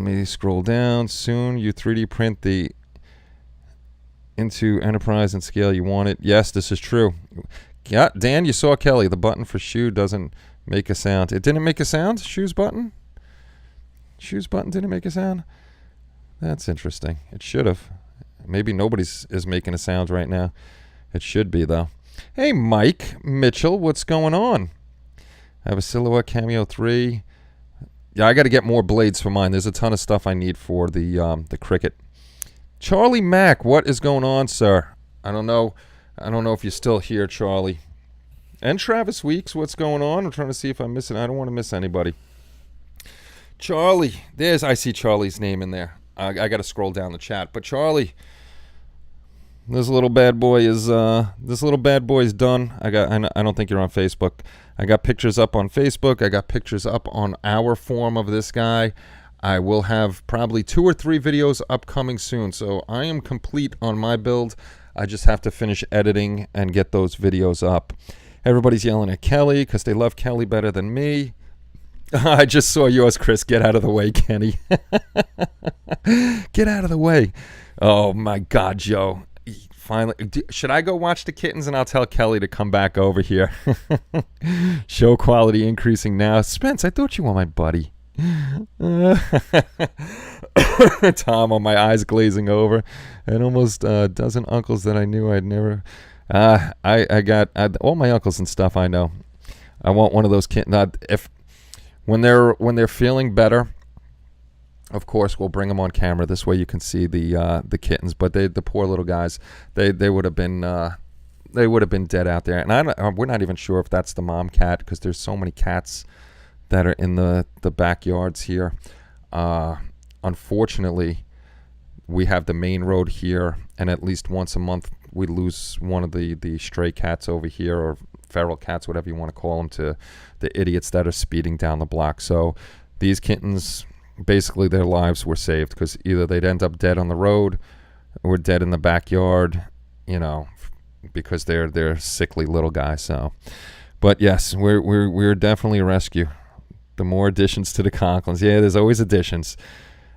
me scroll down. Soon you 3D print the into enterprise and scale you want it. Yes, this is true. Yeah, Dan, you saw Kelly. The button for shoe doesn't make a sound. It didn't make a sound? Shoes button? Shoes button didn't make a sound? That's interesting. It should have. Maybe nobody's is making a sound right now. It should be, though. Hey, Mike Mitchell, what's going on? I have a Silhouette Cameo 3. Yeah, I got to get more blades for mine. There's a ton of stuff I need for the Cricket. Charlie Mack, what is going on, sir? I don't know if you're still here, Charlie. And Travis Weeks, what's going on? I'm trying to see if I'm missing. I don't want to miss anybody. Charlie, I see Charlie's name in there. I got to scroll down the chat, but Charlie, this little bad boy is done. I don't think you're on Facebook. I got pictures up on Facebook. I got pictures up on our forum of this guy. I will have probably 2 or 3 videos upcoming soon. So I am complete on my build. I just have to finish editing and get those videos up. Everybody's yelling at Kelly because they love Kelly better than me. I just saw yours, Chris. Get out of the way, Kenny. Get out of the way. Oh, my God, Joe. Finally, should I go watch the kittens and I'll tell Kelly to come back over here? Show quality increasing now. Spence, I thought you were my buddy. Tom on my eyes glazing over. And almost a dozen uncles that I knew I'd never... I got all my uncles and stuff I know. I want one of those kittens. When they're feeling better, of course, we'll bring them on camera. This way you can see the kittens. But the poor little guys, they would have been dead out there. And we're not even sure if that's the mom cat because there's so many cats that are in the backyards here. Unfortunately, we have the main road here, and at least once a month we lose one of the stray cats over here, or feral cats, whatever you want to call them, to the idiots that are speeding down the block. So these kittens, basically their lives were saved because either they'd end up dead on the road or dead in the backyard, because they're sickly little guys. So, but yes, we're definitely a rescue. The more additions to the Conklins. Yeah, there's always additions.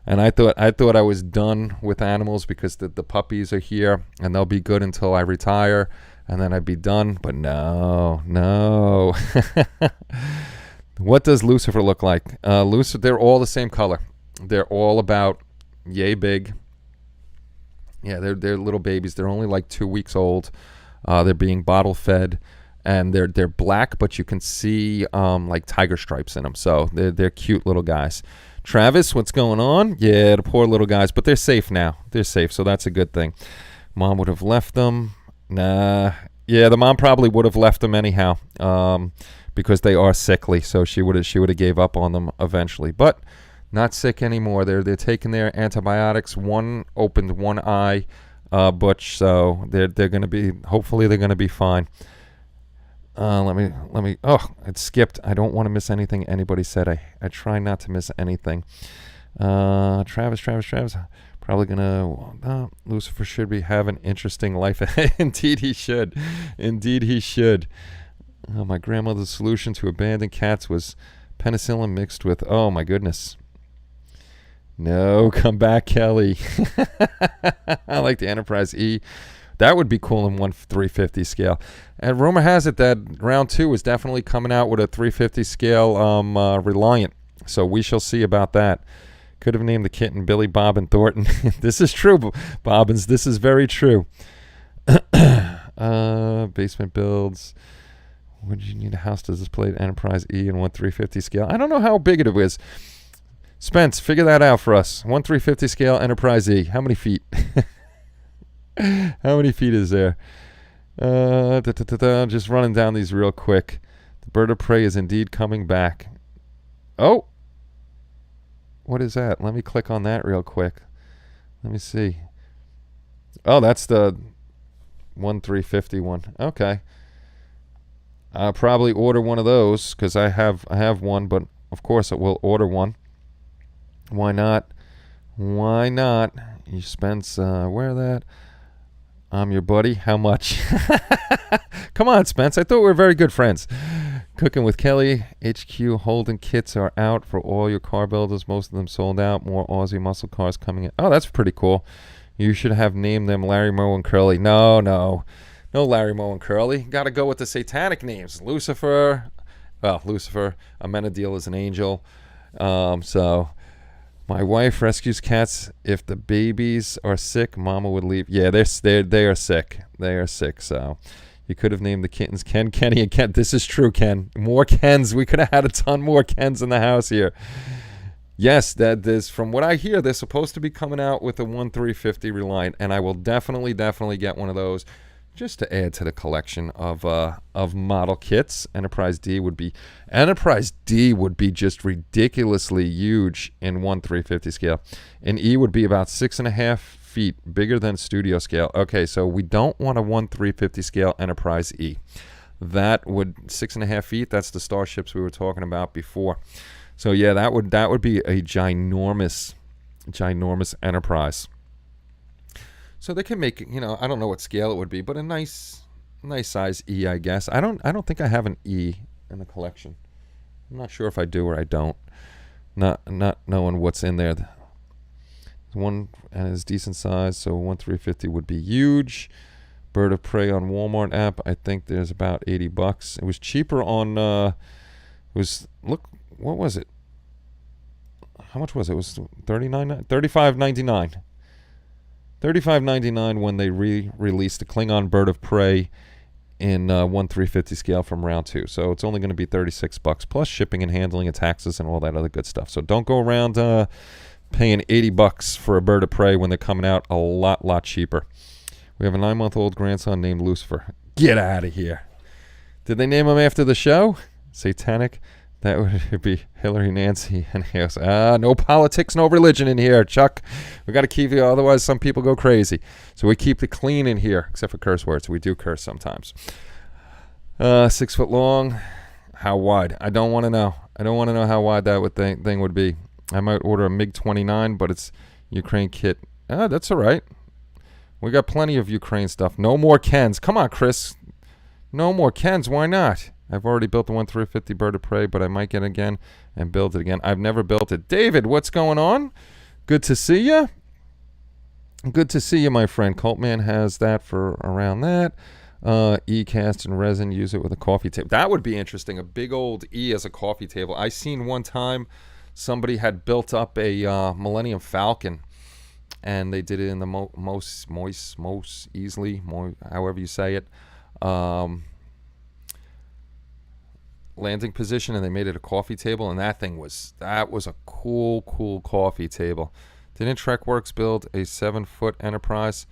And I thought I was done with animals because the puppies are here and they'll be good until I retire and then I'd be done. But no. What does Lucifer look like? Lucifer, they're all the same color. They're all about yay big. Yeah, they're little babies. They're only like 2 weeks old. They're being bottle fed, and they're black, but you can see like tiger stripes in them. So they're cute little guys. Travis, what's going on? Yeah, the poor little guys, but they're safe now. They're safe, so that's a good thing. Mom would have left them. Nah. Yeah, the mom probably would have left them anyhow, because they are sickly. So she would have gave up on them eventually, but not sick anymore. They're taking their antibiotics. One opened one eye, Butch. So they're gonna be. Hopefully they're gonna be fine. Let me. Oh, it skipped. I don't want to miss anything anybody said. I try not to miss anything. Travis. Probably gonna. Lucifer should have an interesting life. Indeed he should. My grandmother's solution to abandon cats was penicillin mixed with. Oh my goodness. No, come back, Kelly. I like the Enterprise E. That would be cool in 350 scale. And rumor has it that round 2 is definitely coming out with a 350 scale Reliant. So we shall see about that. Could have named the kitten Billy, Bob, and Thornton. This is true, Bobbins. This is very true. Basement builds. Would you need a house to display Enterprise E in 350 scale? I don't know how big it is. Spence, figure that out for us. 350 scale Enterprise E. How many feet? How many feet is there? Just running down these real quick. The bird of prey is indeed coming back. Oh! What is that? Let me click on that real quick. Let me see. Oh, that's the 350 one. Okay. I'll probably order one of those because I have one, but of course I will order one. Why not? You Spence, wear that. I'm your buddy. How much? Come on, Spence. I thought we were very good friends. Cooking with Kelly. HQ Holden kits are out for all your car builders. Most of them sold out. More Aussie muscle cars coming in. Oh, that's pretty cool. You should have named them Larry, Moe, and Curly. No, Larry, Moe, and Curly. Got to go with the satanic names. Lucifer. Amenadiel is an angel. So... My wife rescues cats. If the babies are sick, Mama would leave. Yeah, they are sick. They are sick. So you could have named the kittens Ken, Kenny, and Ken. This is true, Ken. More Kens. We could have had a ton more Kens in the house here. Yes, that is from what I hear. They're supposed to be coming out with a 350 Reliant, and I will definitely get one of those just to add to the collection of model kits. Enterprise D would be just ridiculously huge in 350 scale, and E would be about 6.5 feet bigger than studio scale. Okay, so we don't want a 350 scale Enterprise E. That would 6.5 feet. That's the starships we were talking about before. So yeah, that would be a ginormous Enterprise. So they can make, I don't know what scale it would be, but a nice size E, I guess. I don't think I have an E in the collection. I'm not sure if I do or I don't. Not knowing what's in there. One and is decent size, so 350 would be huge. Bird of Prey on Walmart app. I think there's about $80. It was cheaper on. What was it? How much was it? It was $35.99. $35.99 when they released the Klingon Bird of Prey in 350 scale from round 2. So it's only going to be $36 plus shipping and handling and taxes and all that other good stuff. So don't go around paying $80 for a Bird of Prey when they're coming out a lot cheaper. We have a 9-month-old grandson named Lucifer. Get out of here. Did they name him after the show? Satanic? That would be Hillary, Nancy, and yes. No politics, no religion in here, Chuck. We got to keep it, otherwise some people go crazy. So we keep it clean in here, except for curse words. We do curse sometimes. 6 foot long. How wide? I don't want to know. I don't want to know how wide that thing would be. I might order a MiG-29, but it's Ukraine kit. That's all right. We got plenty of Ukraine stuff. No more Kens. Come on, Chris. No more Kens. Why not? I've already built the 350 Bird of Prey, but I might get it again and build it again. I've never built it. David, what's going on? Good to see you. Good to see you, my friend. Coltman has that for around that. E-cast and resin, use it with a coffee table. That would be interesting. A big old E as a coffee table. I seen one time somebody had built up a Millennium Falcon, and they did it in the most easily, however you say it, landing position, and they made it a coffee table, and that was a cool coffee table. Didn't TrekWorks build a 7-foot Enterprise?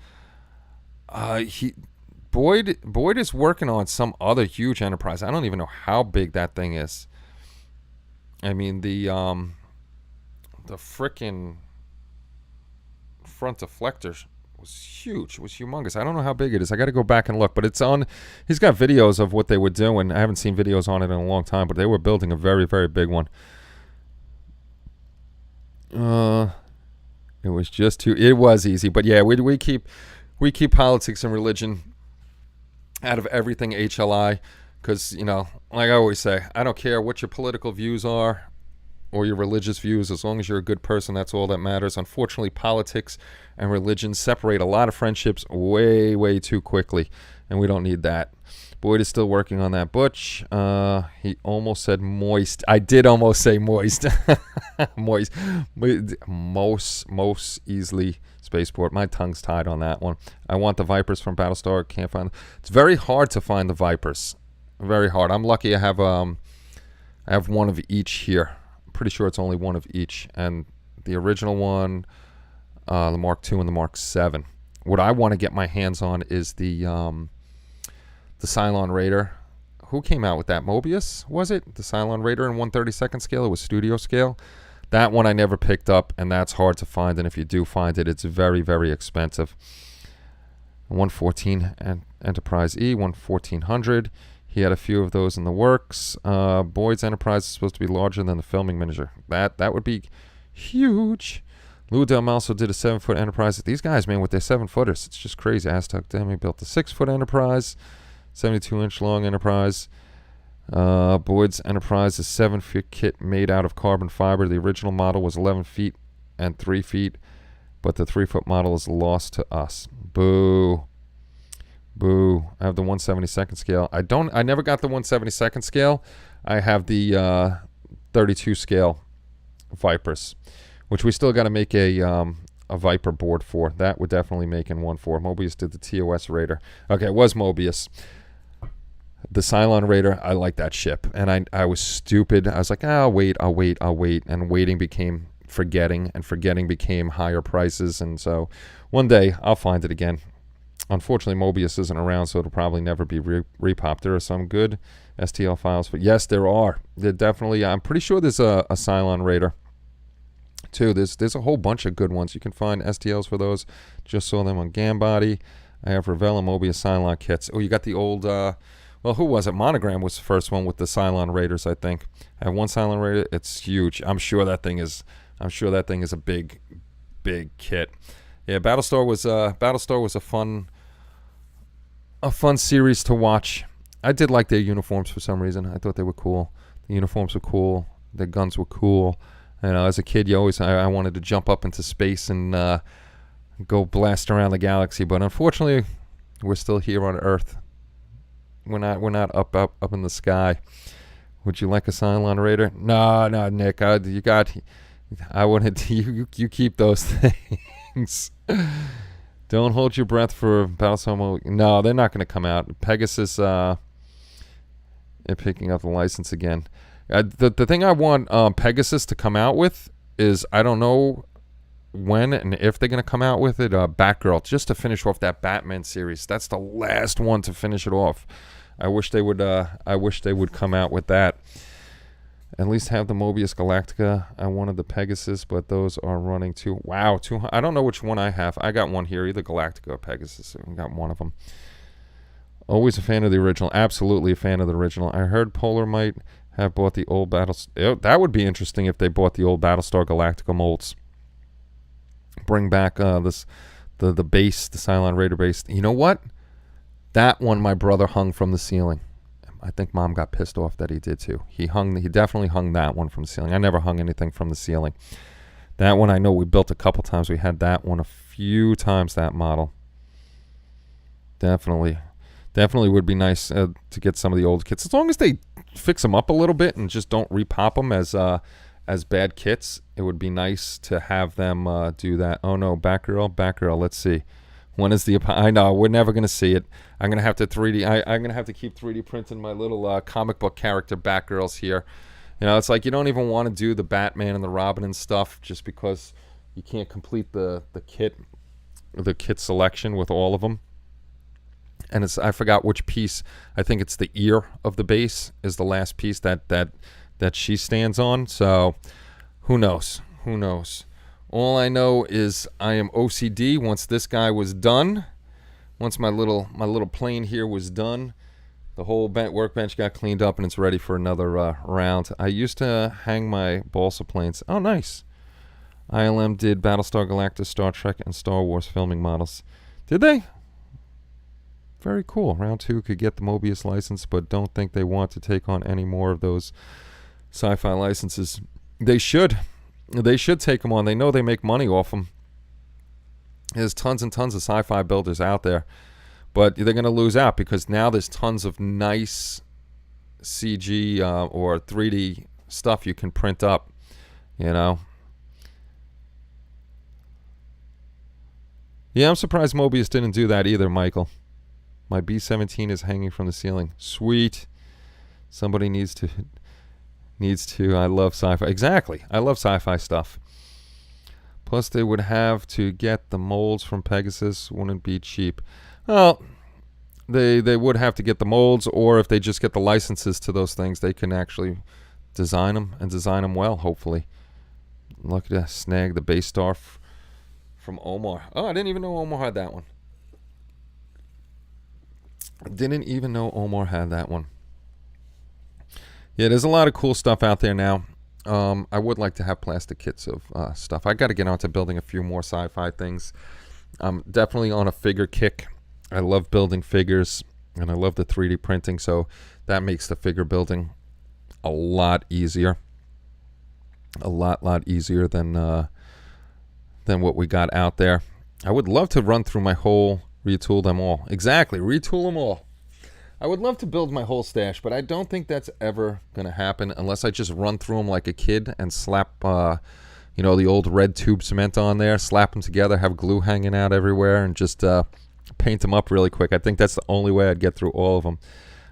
Boyd is working on some other huge Enterprise. I don't even know how big that thing is. I mean, the frickin' front deflector was huge. It was humongous. I don't know how big it is. I got to go back and look, but it's on. He's got videos of what they were doing. I haven't seen videos on it in a long time, but they were building a very, very big one. It was just too. It was easy, but yeah, we keep politics and religion out of everything HLI, because, you know, like I always say, I don't care what your political views are or your religious views. As long as you're a good person, that's all that matters. Unfortunately, politics and religion separate a lot of friendships way, way too quickly, and we don't need that. Boyd is still working on that. Butch, he almost said moist. I did almost say moist. Moist. Most easily spaceport. My tongue's tied on that one. I want the Vipers from Battlestar. Can't find them. It's very hard to find the Vipers. Very hard. I'm lucky I have one of each here. I'm pretty sure it's only one of each. And the original one, the Mark II and the Mark VII. What I want to get my hands on is the Cylon Raider. Who came out with that? Mobius, was it? The Cylon Raider in 1/32nd scale. It was studio scale. That one I never picked up, and that's hard to find. And if you do find it, it's very, very expensive. 114 and Enterprise E, 1400. He had a few of those in the works. Boyd's Enterprise is supposed to be larger than the filming miniature. That would be huge. Lou Del Malso did a 7-foot Enterprise. These guys, man, with their 7-footers, it's just crazy. Aztec Demi built a 6-foot Enterprise. 72-inch long Enterprise. Boyd's Enterprise is 7-foot kit made out of carbon fiber. The original model was 11 feet and 3 feet, but the 3-foot model is lost to us. Boo. Boo. I have the 1/72nd scale. I never got the 1/72nd scale. I have the 32 scale Vipers, which we still got to make a Viper board for. That would definitely make in 1/4. Mobius did the TOS Raider. Okay, it was Mobius. The Cylon Raider, I like that ship. And I was stupid. I was like, I'll wait. And waiting became forgetting, and forgetting became higher prices. And so one day I'll find it again. Unfortunately, Mobius isn't around, so it'll probably never be repopped. There are some good STL files. But yes, there are. There definitely, I'm pretty sure there's a Cylon Raider too. There's a whole bunch of good ones. You can find STLs for those. Just saw them on Gambody. I have Ravel and Mobius Cylon kits. Oh, you got the old... well, who was it? Monogram was the first one with the Cylon Raiders, I think. I have one Cylon Raider. It's huge. I'm sure that thing is a big, big kit. Yeah, Battlestar was a fun series to watch. I did like their uniforms for some reason. I thought they were cool. The uniforms were cool. Their guns were cool. You know, as a kid, I wanted to jump up into space and go blast around the galaxy. But unfortunately, we're still here on Earth. We're not up in the sky. Would you like a Cylon Raider? No, Nick. I wanted you keep those things. Don't hold your breath for Battlestar. No, they're not going to come out. Pegasus, they're picking up the license again. The thing I want Pegasus to come out with is, I don't know when and if they're going to come out with it, Batgirl, just to finish off that Batman series. That's the last one to finish it off. I wish they would come out with that. At least have the Mobius Galactica. I wanted the Pegasus, but those are running too. Wow, I don't know which one I have. I got one here, either Galactica or Pegasus. I got one of them. Always a fan of the original. Absolutely a fan of the original. I heard Polar might have bought the old Battlestar. That would be interesting if they bought the old Battlestar Galactica molds. Bring back the base, the Cylon Raider base. You know what? That one my brother hung from the ceiling. I think Mom got pissed off that he did too. He definitely hung that one from the ceiling. I never hung anything from the ceiling. That one I know we built a couple times. We had that one a few times, that model. Definitely would be nice to get some of the old kits, as long as they fix them up a little bit and just don't repop them as bad kits. It would be nice to have them do that. Oh no, Batgirl. Let's see. When is the? I know we're never gonna see it. I'm gonna have to 3D. I'm gonna have to keep 3D printing my little comic book character Batgirls here. You know, it's like you don't even want to do the Batman and the Robin and stuff just because you can't complete the kit selection with all of them. And I forgot which piece. I think it's the ear of the base is the last piece that she stands on. So who knows? All I know is I am OCD. Once this guy was done, once my little plane here was done, the whole workbench got cleaned up and it's ready for another round. I used to hang my balsa planes. Oh, nice. ILM did Battlestar Galactica, Star Trek, and Star Wars filming models. Did they? Very cool. Round 2 could get the Mobius license, but don't think they want to take on any more of those sci-fi licenses. They should. They should take them on. They know they make money off them. There's tons and tons of sci-fi builders out there, but they're going to lose out because now there's tons of nice CG or 3D stuff you can print up, you know. Yeah, I'm surprised Mobius didn't do that either, Michael. My B-17 is hanging from the ceiling. Sweet. Somebody needs to. I love sci-fi. Exactly. I love sci-fi stuff. Plus, they would have to get the molds from Pegasus. Wouldn't be cheap. Well, they would have to get the molds, or if they just get the licenses to those things, they can actually design them and design them well, hopefully. Lucky to snag the base star from Omar. Oh, I didn't even know Omar had that one. Didn't even know Omar had that one. Yeah, there's a lot of cool stuff out there now. I would like to have plastic kits of stuff. I got to get on to building a few more sci-fi things. I'm definitely on a figure kick. I love building figures, and I love the 3D printing, so that makes the figure building a lot easier. A lot easier than what we got out there. I would love to run through my whole... Retool them all. Exactly. Retool them all. I would love to build my whole stash, but I don't think that's ever going to happen unless I just run through them like a kid and slap, the old red tube cement on there, slap them together, have glue hanging out everywhere, and just paint them up really quick. I think that's the only way I'd get through all of them.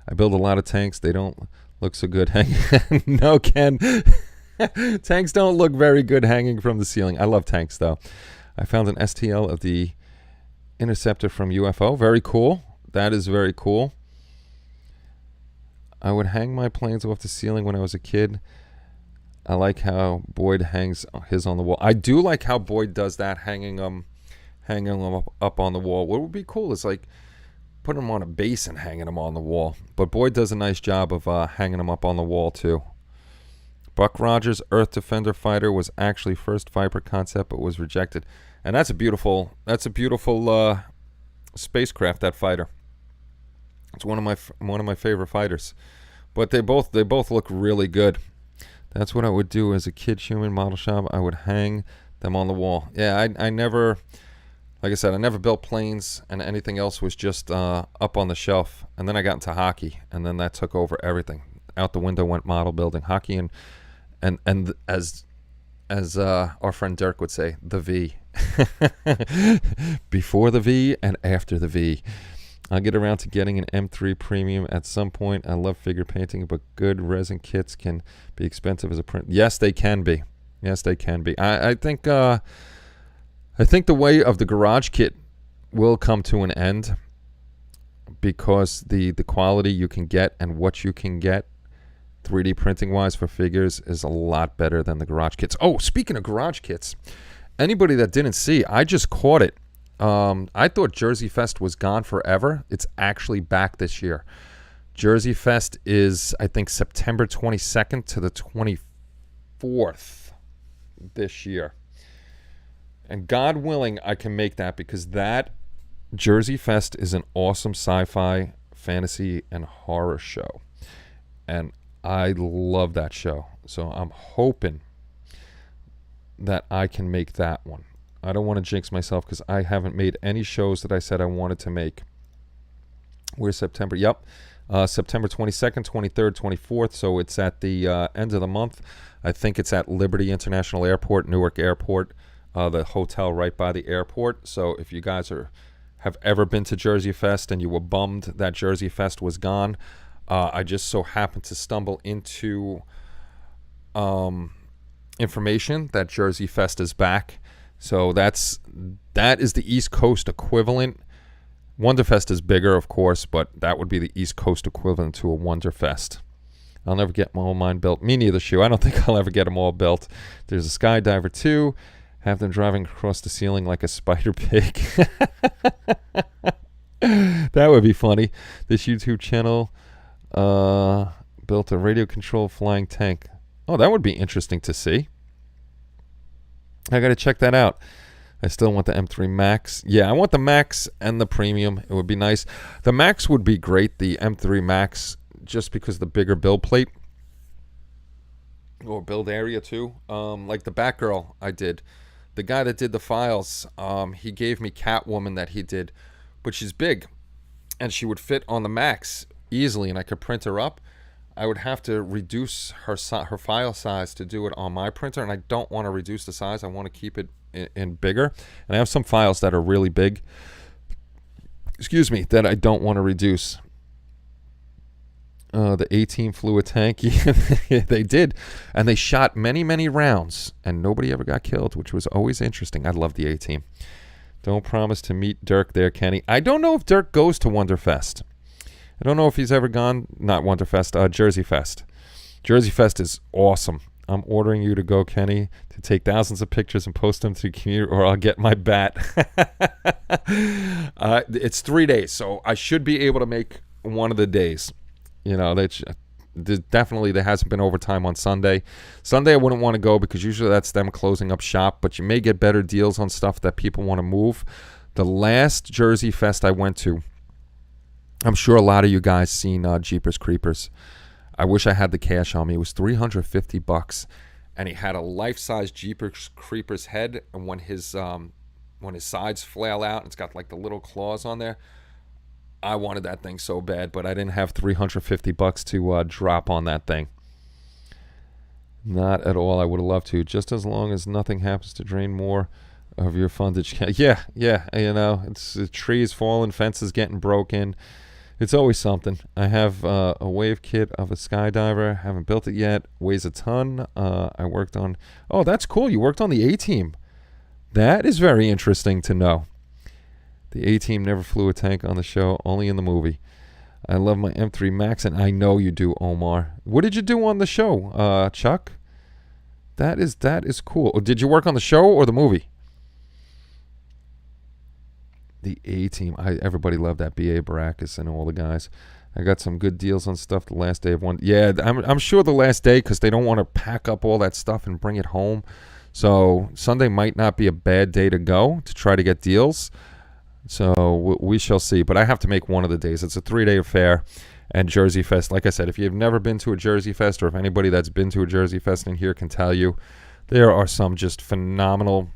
I build a lot of tanks. They don't look so good hanging. No, Ken. Tanks don't look very good hanging from the ceiling. I love tanks, though. I found an STL of the Interceptor from UFO. Very cool. That is very cool. I would hang my planes off the ceiling when I was a kid. I like how Boyd hangs his on the wall. I do like how Boyd does that, hanging them up on the wall. What would be cool is like putting them on a base and hanging them on the wall. But Boyd does a nice job of hanging them up on the wall too. Buck Rogers' Earth Defender fighter was actually first Viper concept, but was rejected. And that's a beautiful spacecraft. That fighter. It's one of my favorite fighters. But they both look really good. That's what I would do as a kid human model shop. I would hang them on the wall. Yeah, I never, like I said, I never built planes, and anything else was just up on the shelf. And then I got into hockey, and then that took over everything. Out the window went model building, hockey, and as our friend Dirk would say, the V. Before the V and after the V. I'll get around to getting an M3 Premium at some point. I love figure painting, but good resin kits can be expensive as a print. Yes, they can be. Yes, they can be. I think the way of the garage kit will come to an end because the quality you can get and what you can get 3D printing wise for figures is a lot better than the garage kits. Oh, speaking of garage kits, anybody that didn't see, I just caught it. I thought Jersey Fest was gone forever. It's actually back this year. Jersey Fest is, I think, September 22nd to the 24th this year. And God willing, I can make that because that Jersey Fest is an awesome sci-fi, fantasy, and horror show. And I love that show. So I'm hoping that I can make that one. I don't want to jinx myself because I haven't made any shows that I said I wanted to make. Where's September? Yep. September 22nd, 23rd, 24th. So it's at the end of the month. I think it's at Liberty International Airport, Newark Airport, the hotel right by the airport. So if you guys have ever been to Jersey Fest and you were bummed that Jersey Fest was gone, I just so happened to stumble into information that Jersey Fest is back. So that is the East Coast equivalent. Wonderfest is bigger, of course, but that would be the East Coast equivalent to a Wonderfest. I'll never get all mine built. Me neither, Shoe. I don't think I'll ever get them all built. There's a skydiver, too. Have them driving across the ceiling like a spider pig. That would be funny. This YouTube channel built a radio-controlled flying tank. Oh, that would be interesting to see. I got to check that out. I still want the M3 Max. Yeah, I want the Max and the Premium. It would be nice. The Max would be great, the M3 Max, just because of the bigger build plate. Or build area, too. Like the Batgirl I did. The guy that did the files, he gave me Catwoman that he did. But she's big. And she would fit on the Max easily, and I could print her up. I would have to reduce her file size to do it on my printer, and I don't want to reduce the size. I want to keep it in bigger. And I have some files that are really big, that I don't want to reduce. The A-Team flew a tank. Yeah, they did. And they shot many, many rounds, and nobody ever got killed, which was always interesting. I love the A-Team. Don't promise to meet Dirk there, Kenny. I don't know if Dirk goes to Wonderfest. I don't know if he's ever gone, not Wonderfest, Jersey Fest. Jersey Fest is awesome. I'm ordering you to go, Kenny, to take thousands of pictures and post them to the community, or I'll get my bat. It's 3 days, so I should be able to make one of the days. You know, definitely there hasn't been overtime on Sunday. Sunday I wouldn't want to go because usually that's them closing up shop, but you may get better deals on stuff that people want to move. The last Jersey Fest I went to, I'm sure a lot of you guys seen Jeepers Creepers. I wish I had the cash on me. It was $350, and he had a life-size Jeepers Creepers head, and when his sides flail out, it's got like the little claws on there. I wanted that thing so bad, but I didn't have $350 to drop on that thing. Not at all. I would have loved to, just as long as nothing happens to drain more of your fundage. Yeah. You know, it's trees falling, fences getting broken. It's always something. I have a wave kit of a skydiver. Haven't built it yet. Weighs a ton. I worked on... Oh, that's cool. You worked on the A-Team. That is very interesting to know. The A-Team never flew a tank on the show, only in the movie. I love my M3 Max, and I know you do, Omar. What did you do on the show, Chuck? That is cool. Did you work on the show or the movie? The A-Team. Everybody loved that. B.A. Baracus and all the guys. I got some good deals on stuff the last day of one. Yeah, I'm sure the last day because they don't want to pack up all that stuff and bring it home. So Sunday might not be a bad day to go to try to get deals. So we shall see. But I have to make one of the days. It's a 3-day affair. And Jersey Fest, like I said, if you've never been to a Jersey Fest, or if anybody that's been to a Jersey Fest in here can tell you, there are some just phenomenal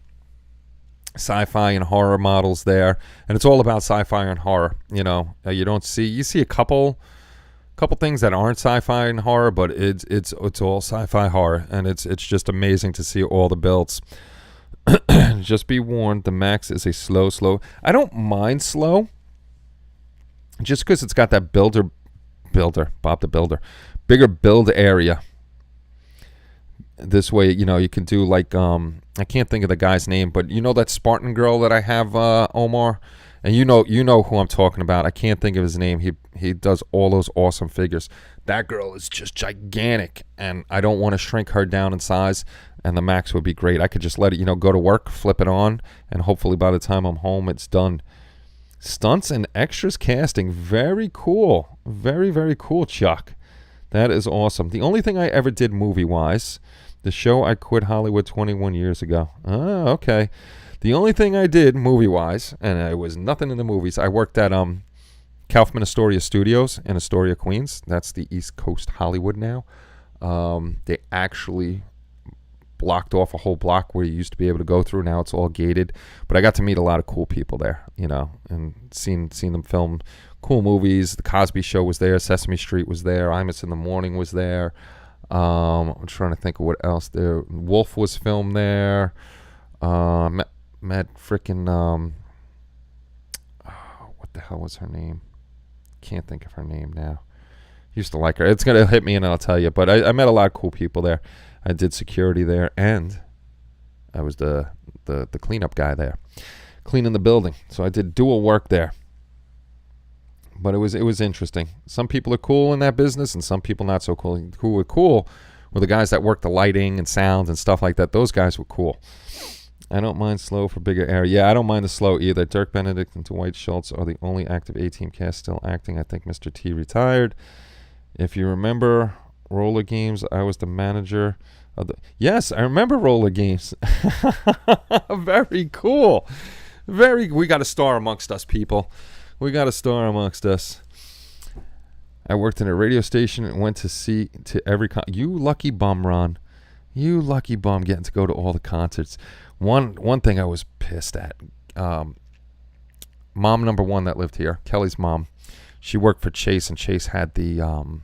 sci-fi and horror models there, and it's all about sci-fi and horror. You know, you see a couple things that aren't sci-fi and horror, but it's all sci-fi horror, and it's just amazing to see all the builds. Just be warned, the Max is a slow. I don't mind slow, just because it's got that builder, Bob the Builder, bigger build area. This way, you know, you can do like I can't think of the guy's name, but you know that Spartan girl that I have, Omar, and you know who I'm talking about. I can't think of his name. He does all those awesome figures. That girl is just gigantic, and I don't want to shrink her down in size. And the Max would be great. I could just let it, you know, go to work, flip it on, and hopefully by the time I'm home, it's done. Stunts and extras casting, very cool, very, very cool, Chuck. That is awesome. The only thing I ever did movie-wise, the show I quit Hollywood 21 years ago. Oh, okay. The only thing I did movie-wise, and it was nothing in the movies, I worked at Kaufman Astoria Studios in Astoria, Queens. That's the East Coast Hollywood now. They actually blocked off a whole block where you used to be able to go through. Now it's all gated. But I got to meet a lot of cool people there, and seen them film cool movies. The Cosby Show was there. Sesame Street was there. Imus in the Morning was there. I'm trying to think of what else there. Wolf was filmed there. Met freaking what the hell was her name? Can't think of her name now. Used to like her. It's gonna hit me and I'll tell you. But I met a lot of cool people there. I did security there, and I was the cleanup guy there, cleaning the building. So I did dual work there. But it was interesting. Some people are cool in that business, and some people not so cool. Who were cool were the guys that worked the lighting and sounds and stuff like that. Those guys were cool. I don't mind slow for bigger area. Yeah, I don't mind the slow either. Dirk Benedict and Dwight Schultz are the only active A-Team cast still acting. I think Mr. T retired. If you remember roller games, I was the manager of the... Yes, I remember roller games. Very cool. We got a star amongst us, people. We got a star amongst us. I worked in a radio station and went to every you lucky bum, Ron. You lucky bum getting to go to all the concerts. One thing I was pissed at. Mom number one that lived here, Kelly's mom, she worked for Chase, and Chase had the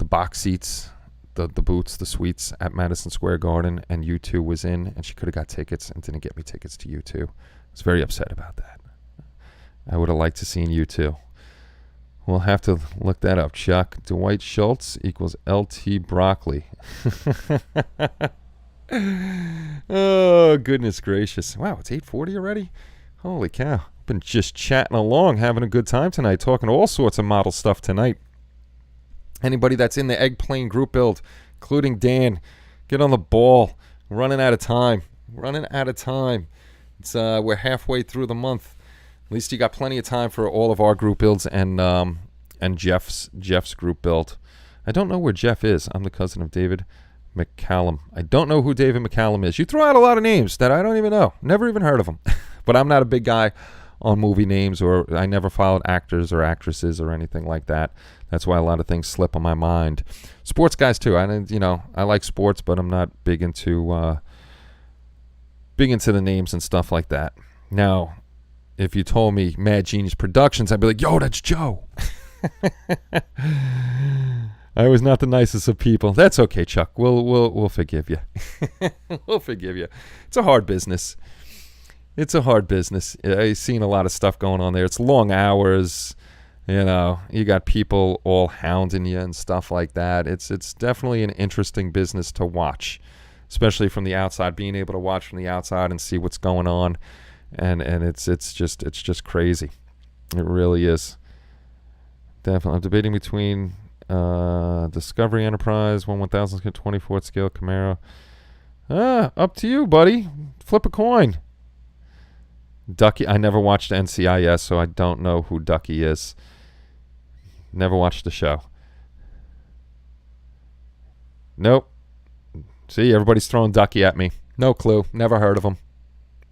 box seats, the booths, the suites at Madison Square Garden, and U2 was in, and she could have got tickets and didn't get me tickets to U2. I was very upset about that. I would have liked to seen U2. We'll have to look that up, Chuck. Dwight Schultz equals LT Broccoli. Oh, goodness gracious. Wow, it's 8:40 already? Holy cow. Been just chatting along, having a good time tonight, talking all sorts of model stuff tonight. Anybody that's in the egg plane group build, including Dan, get on the ball. Running out of time. It's we're halfway through the month. At least you got plenty of time for all of our group builds and Jeff's group build. I don't know where Jeff is. I'm the cousin of David McCallum. I don't know who David McCallum is. You throw out a lot of names that I don't even know. Never even heard of them. But I'm not a big guy on movie names, or I never followed actors or actresses or anything like that. That's why a lot of things slip on my mind. Sports guys too. I like sports, but I'm not big into the names and stuff like that. Now, if you told me Mad Genius Productions, I'd be like, yo, that's Joe. I was not the nicest of people. That's okay, Chuck. We'll forgive you. We'll forgive you. It's a hard business. I've seen a lot of stuff going on there. It's long hours. You got people all hounding you and stuff like that. It's definitely an interesting business to watch, especially from the outside. Being able to watch from the outside and see what's going on, and it's just crazy. It really is. Definitely, I'm debating between Discovery Enterprise 1/1000 24th scale Camaro. Up to you, buddy. Flip a coin. Ducky. I never watched NCIS, so I don't know who Ducky is. Never watched the show. Nope. See, everybody's throwing Ducky at me. No clue. Never heard of him.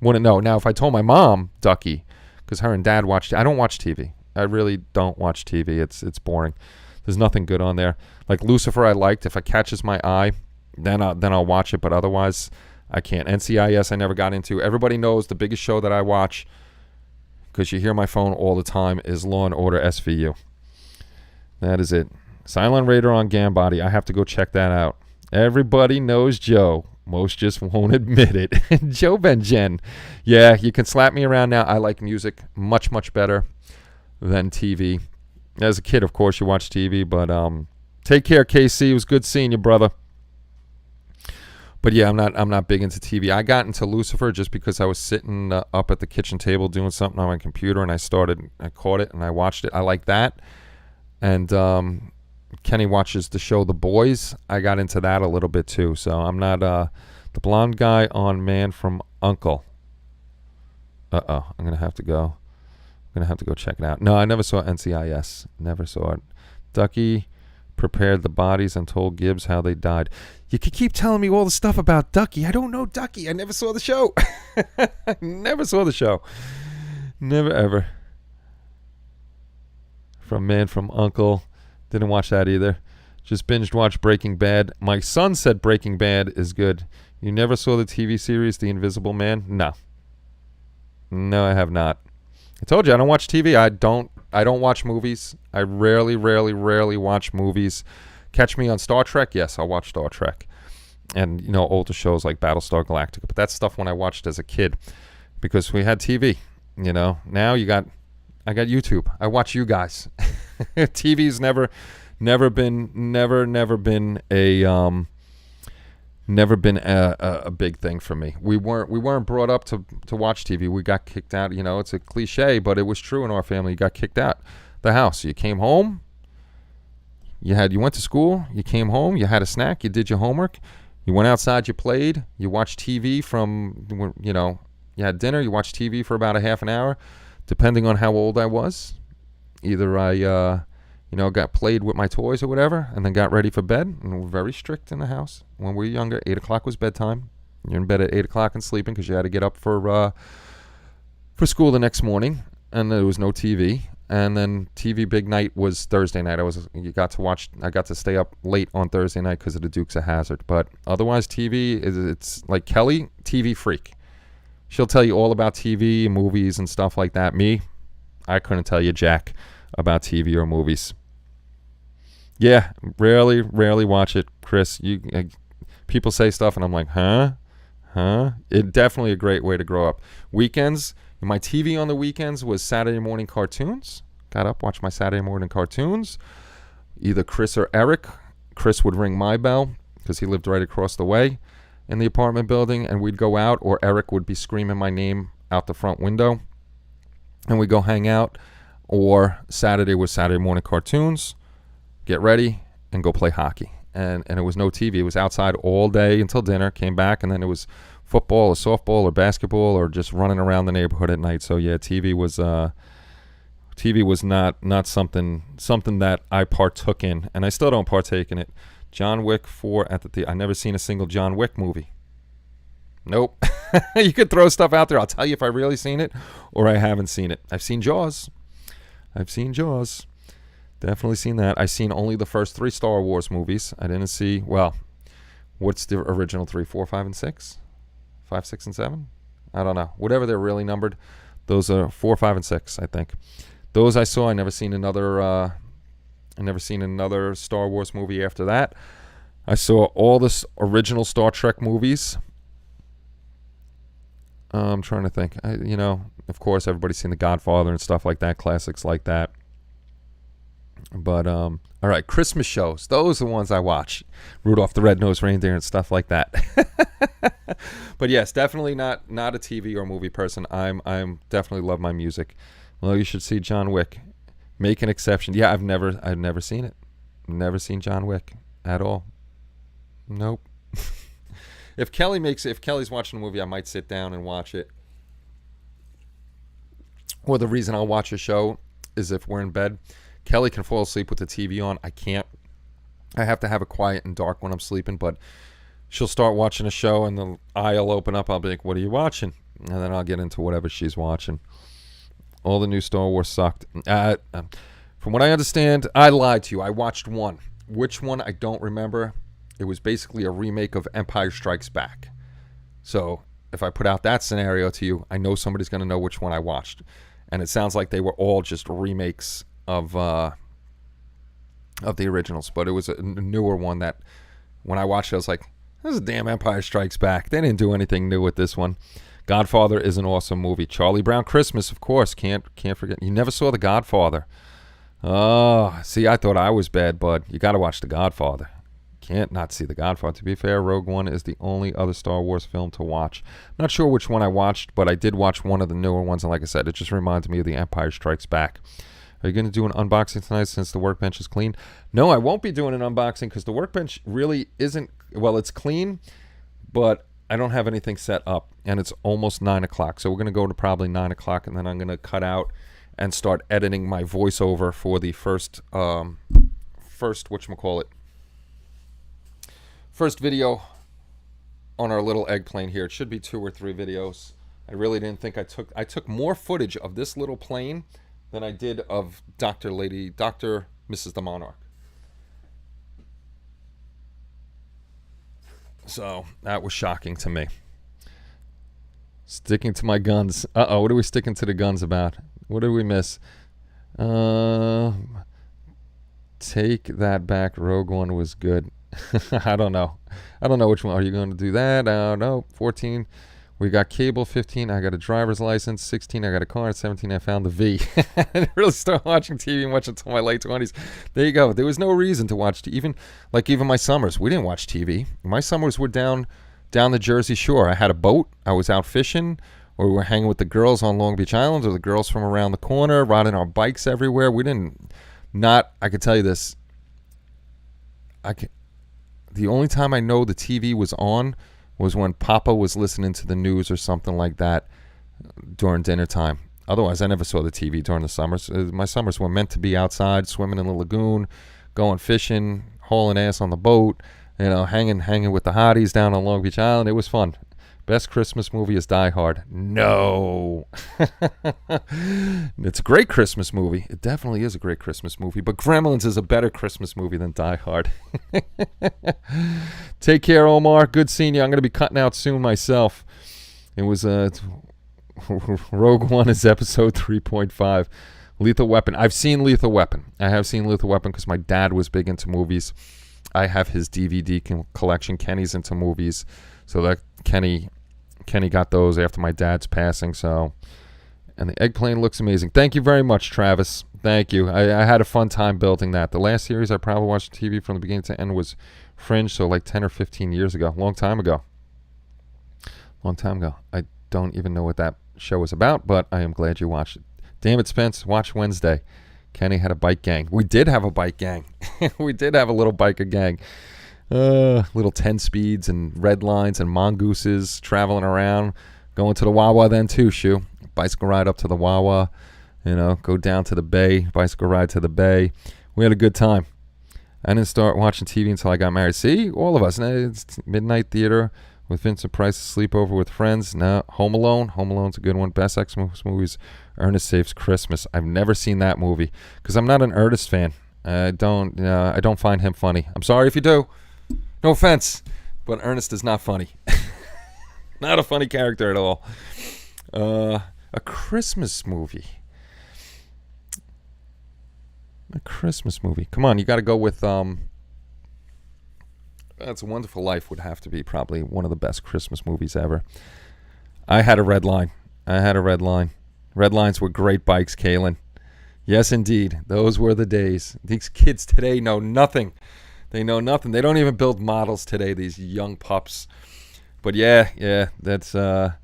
Wouldn't know. Now, if I told my mom Ducky, because her and Dad watched, I don't watch TV. I really don't watch TV. It's boring. There's nothing good on there. Like Lucifer, I liked. If it catches my eye, then I'll watch it. But otherwise, I can't. NCIS, I never got into. Everybody knows the biggest show that I watch, because you hear my phone all the time, is Law and Order SVU. That is it. Silent Raider on Gambody. I have to go check that out. Everybody knows Joe. Most just won't admit it. Joe Benjen. Yeah, you can slap me around now. I like music much, much better than TV. As a kid, of course, you watch TV, but take care, KC. It was good seeing you, brother. But yeah, I'm not big into TV. I got into Lucifer just because I was sitting up at the kitchen table doing something on my computer, and I caught it, and I watched it. I like that. And Kenny watches the show The Boys. I got into that a little bit too. So I'm not the blonde guy on Man from U.N.C.L.E. I'm gonna have to go check it out. No, I never saw NCIS. Never saw it. Ducky prepared the bodies and told Gibbs how they died. You could keep telling me all the stuff about Ducky. I don't know Ducky. I never saw the show. Never saw the show. Never ever. From Man from U.N.C.L.E. Didn't watch that either. Just binged watched Breaking Bad. My son said Breaking Bad is good. You never saw the TV series The Invisible Man? No. No, I have not. I told you I don't watch TV. I don't watch movies. I rarely watch movies. Catch me on Star Trek? Yes, I'll watch Star Trek. And, older shows like Battlestar Galactica. But that's stuff when I watched as a kid because we had TV, Now I got YouTube. I watch you guys. TV's never been a big thing for me. We weren't brought up to watch TV. We got kicked out. It's a cliche, but it was true in our family. You got kicked out the house. You came home. You went to school. You came home. You had a snack. You did your homework. You went outside. You played. You watched TV from you had dinner. You watched TV for about a half an hour, depending on how old I was. Either I got played with my toys or whatever, and then got ready for bed. And we're very strict in the house. When we were younger, 8 o'clock was bedtime. You're in bed at 8 o'clock and sleeping because you had to get up for school the next morning, and there was no TV. And then TV big night was Thursday night. I got to stay up late on Thursday night because of the Dukes of Hazzard. But otherwise, TV it's like Kelly, TV freak. She'll tell you all about TV, movies, and stuff like that. Me, I couldn't tell you jack about TV or movies. Yeah, rarely watch it, Chris. People say stuff and I'm like, huh? It's definitely a great way to grow up. Weekends, my TV on the weekends was Saturday morning cartoons. Got up, watched my Saturday morning cartoons. Either Chris or Eric. Chris would ring my bell because he lived right across the way in the apartment building, and we'd go out, or Eric would be screaming my name out the front window, and we'd go hang out. Or Saturday was Saturday morning cartoons, get ready, and go play hockey. And it was no TV. It was outside all day until dinner, came back, and then it was football or softball or basketball or just running around the neighborhood at night. So, yeah, TV was not something that I partook in, and I still don't partake in it. John Wick 4 at the theater. I've never seen a single John Wick movie. Nope. You could throw stuff out there. I'll tell you if I've really seen it or I haven't seen it. I've seen Jaws. Definitely seen that. I've seen only the first 3 Star Wars movies. I didn't see, what's the original 3, 4, 5, and 6? 5, 6, and 7? I don't know. Whatever they're really numbered. Those are 4, 5, and 6, I think. Those I saw. I never seen another Star Wars movie after that. I saw all the original Star Trek movies. I'm trying to think. Of course, everybody's seen The Godfather and stuff like that, classics like that. But, all right, Christmas shows. Those are the ones I watch. Rudolph the Red-Nosed Reindeer and stuff like that. But, yes, definitely not a TV or movie person. I'm definitely love my music. Well, you should see John Wick. Make an exception. Yeah, I've never seen it. Never seen John Wick at all. Nope. If Kelly's watching a movie, I might sit down and watch it. Or the reason I'll watch a show is if we're in bed. Kelly can fall asleep with the TV on. I can't. I have to have it quiet and dark when I'm sleeping, but she'll start watching a show and the eye will open up. I'll be like, what are you watching? And then I'll get into whatever she's watching. All the new Star Wars sucked. From what I understand, I lied to you. I watched one. Which one? I don't remember. It was basically a remake of Empire Strikes Back. So if I put out that scenario to you, I know somebody's going to know which one I watched. And it sounds like they were all just remakes of the originals. But it was a newer one that when I watched it, I was like, this is a damn Empire Strikes Back. They didn't do anything new with this one. Godfather is an awesome movie. Charlie Brown Christmas, of course. Can't forget. You never saw The Godfather. Oh, see, I thought I was bad, but you got to watch The Godfather. Can't not see The Godfather. To be fair, Rogue One is the only other Star Wars film to watch. Not sure which one I watched, but I did watch one of the newer ones, and like I said, it just reminded me of The Empire Strikes Back. Are you going to do an unboxing tonight since the workbench is clean? No, I won't be doing an unboxing because the workbench really isn't, it's clean, but I don't have anything set up, and it's almost 9 o'clock. So we're going to go to probably 9 o'clock, and then I'm going to cut out and start editing my voiceover for the first video on our little egg plane here. It should be 2 or 3 videos. I really didn't think I took more footage of this little plane than I did of Mrs. the Monarch. So that was shocking to me. Sticking to my guns. Uh-oh, what are we sticking to the guns about? What did we miss? Take that back. Rogue One was good. I don't know. I don't know which one. Are you going to do that? No. 14. We got cable. 15. I got a driver's license. 16. I got a car. 17. I found the V. I didn't really start watching TV much until my late 20s. There you go. There was no reason to watch TV. Even my summers. We didn't watch TV. My summers were down the Jersey Shore. I had a boat. I was out fishing, or we were hanging with the girls on Long Beach Island, or the girls from around the corner, riding our bikes everywhere. We didn't. I could tell you this. The only time I know the TV was on was when Papa was listening to the news or something like that during dinner time. Otherwise, I never saw the TV during the summers. My summers were meant to be outside, swimming in the lagoon, going fishing, hauling ass on the boat, hanging with the hotties down on Long Beach Island. It was fun. Best Christmas movie is Die Hard. No. It's a great Christmas movie. It definitely is a great Christmas movie. But Gremlins is a better Christmas movie than Die Hard. Take care, Omar. Good seeing you. I'm going to be cutting out soon myself. It was Rogue One is episode 3.5. Lethal Weapon. I've seen Lethal Weapon. I have seen Lethal Weapon because my dad was big into movies. I have his DVD collection. Kenny's into movies. So that Kenny got those after my dad's passing. So, and the eggplant looks amazing. Thank you very much, Travis. Thank you. I had a fun time building that. The last series I probably watched TV from the beginning to end was Fringe, so like 10 or 15 years ago. Long time ago. I don't even know what that show was about, but I am glad you watched it. Damn it, Spence. Watch Wednesday. Kenny had a bike gang. We did have a bike gang. We did have a little biker gang. Little 10 speeds and red lines and mongooses traveling around, going to the Wawa then too, Shu. Bicycle ride up to the Wawa, go down to the bay, bicycle ride to the bay. We had a good time. I didn't start watching TV until I got married. See, all of us. It's midnight theater with Vincent Price, sleepover with friends. No, Home Alone. Home Alone's a good one. Best Xmas movies, Ernest Saves Christmas. I've never seen that movie because I'm not an Ernest fan. I don't find him funny. I'm sorry if you do. No offense, but Ernest is not funny. Not a funny character at all. A Christmas movie. Come on, you got to go with That's a Wonderful Life would have to be probably one of the best Christmas movies ever. I had a red line. Red lines were great bikes, Kaylin. Yes, indeed. Those were the days. These kids today know nothing. They know nothing. They don't even build models today, these young pups. But yeah, that's I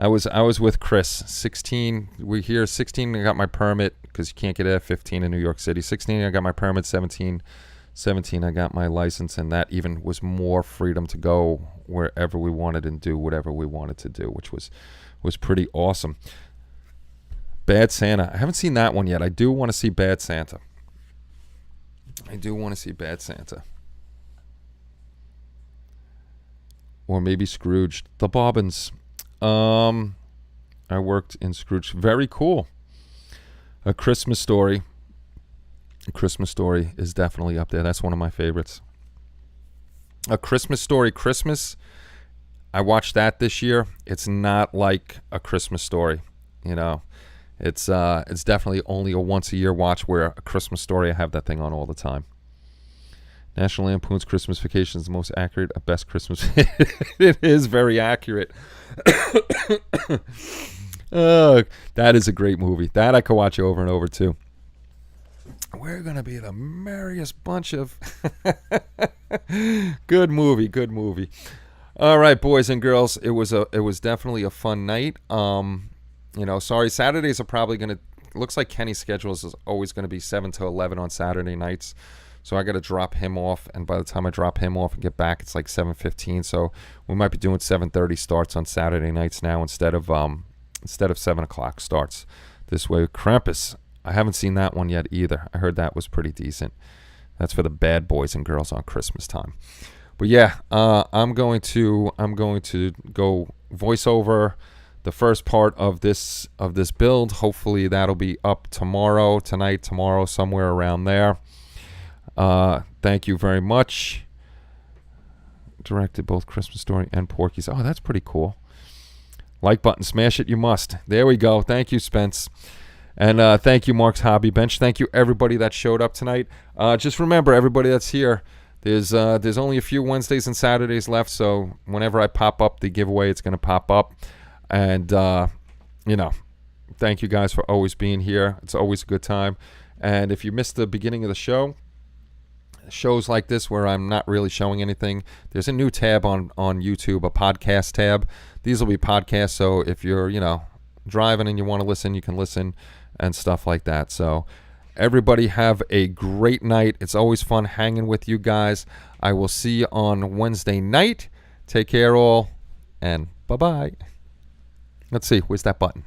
was with Chris. 16, we here 16 I got my permit because you can't get it at 15 in New York City. 16 I got my permit, 17 I got my license, and that even was more freedom to go wherever we wanted and do whatever we wanted to do, which was pretty awesome. Bad Santa. I haven't seen that one yet. I do want to see Bad Santa. Or maybe Scrooge. The Bobbins. I worked in Scrooge. Very cool. A Christmas Story. A Christmas Story is definitely up there. That's one of my favorites. A Christmas Story Christmas. I watched that this year. It's not like A Christmas Story. It's definitely only a once a year watch, where A Christmas Story, I have that thing on all the time. National Lampoon's Christmas Vacation is the most accurate, best Christmas. It is very accurate. That is a great movie. That I could watch over and over too. We're gonna be the merriest bunch of good movie. All right, boys and girls, it was definitely a fun night. Sorry, Saturdays are probably gonna. Looks like Kenny's schedule is always gonna be 7 to 11 on Saturday nights. So I got to drop him off, and by the time I drop him off and get back, it's like 7:15. So we might be doing 7:30 starts on Saturday nights now instead of 7 o'clock starts. This way, Krampus. I haven't seen that one yet either. I heard that was pretty decent. That's for the bad boys and girls on Christmas time. But yeah, I'm going to go voice over the first part of this build. Hopefully that'll be up tonight, tomorrow, somewhere around there. Thank you very much. directed both Christmas Story and Porky's. Oh, that's pretty cool. Like button, smash it, you must. There we go. Thank you, Spence. And thank you, Mark's Hobby Bench. Thank you, everybody that showed up tonight. Just remember, everybody that's here, there's only a few Wednesdays and Saturdays left, so whenever I pop up the giveaway, it's going to pop up. And, thank you guys for always being here. It's always a good time. And if you missed the beginning of the show, shows like this where I'm not really showing anything, there's a new tab on YouTube, a podcast tab. These will be podcasts, so if you're, driving and you want to listen, you can listen and stuff like that. So everybody have a great night. It's always fun hanging with you guys. I will see you on Wednesday night. Take care all, and bye-bye. Let's see, where's that button?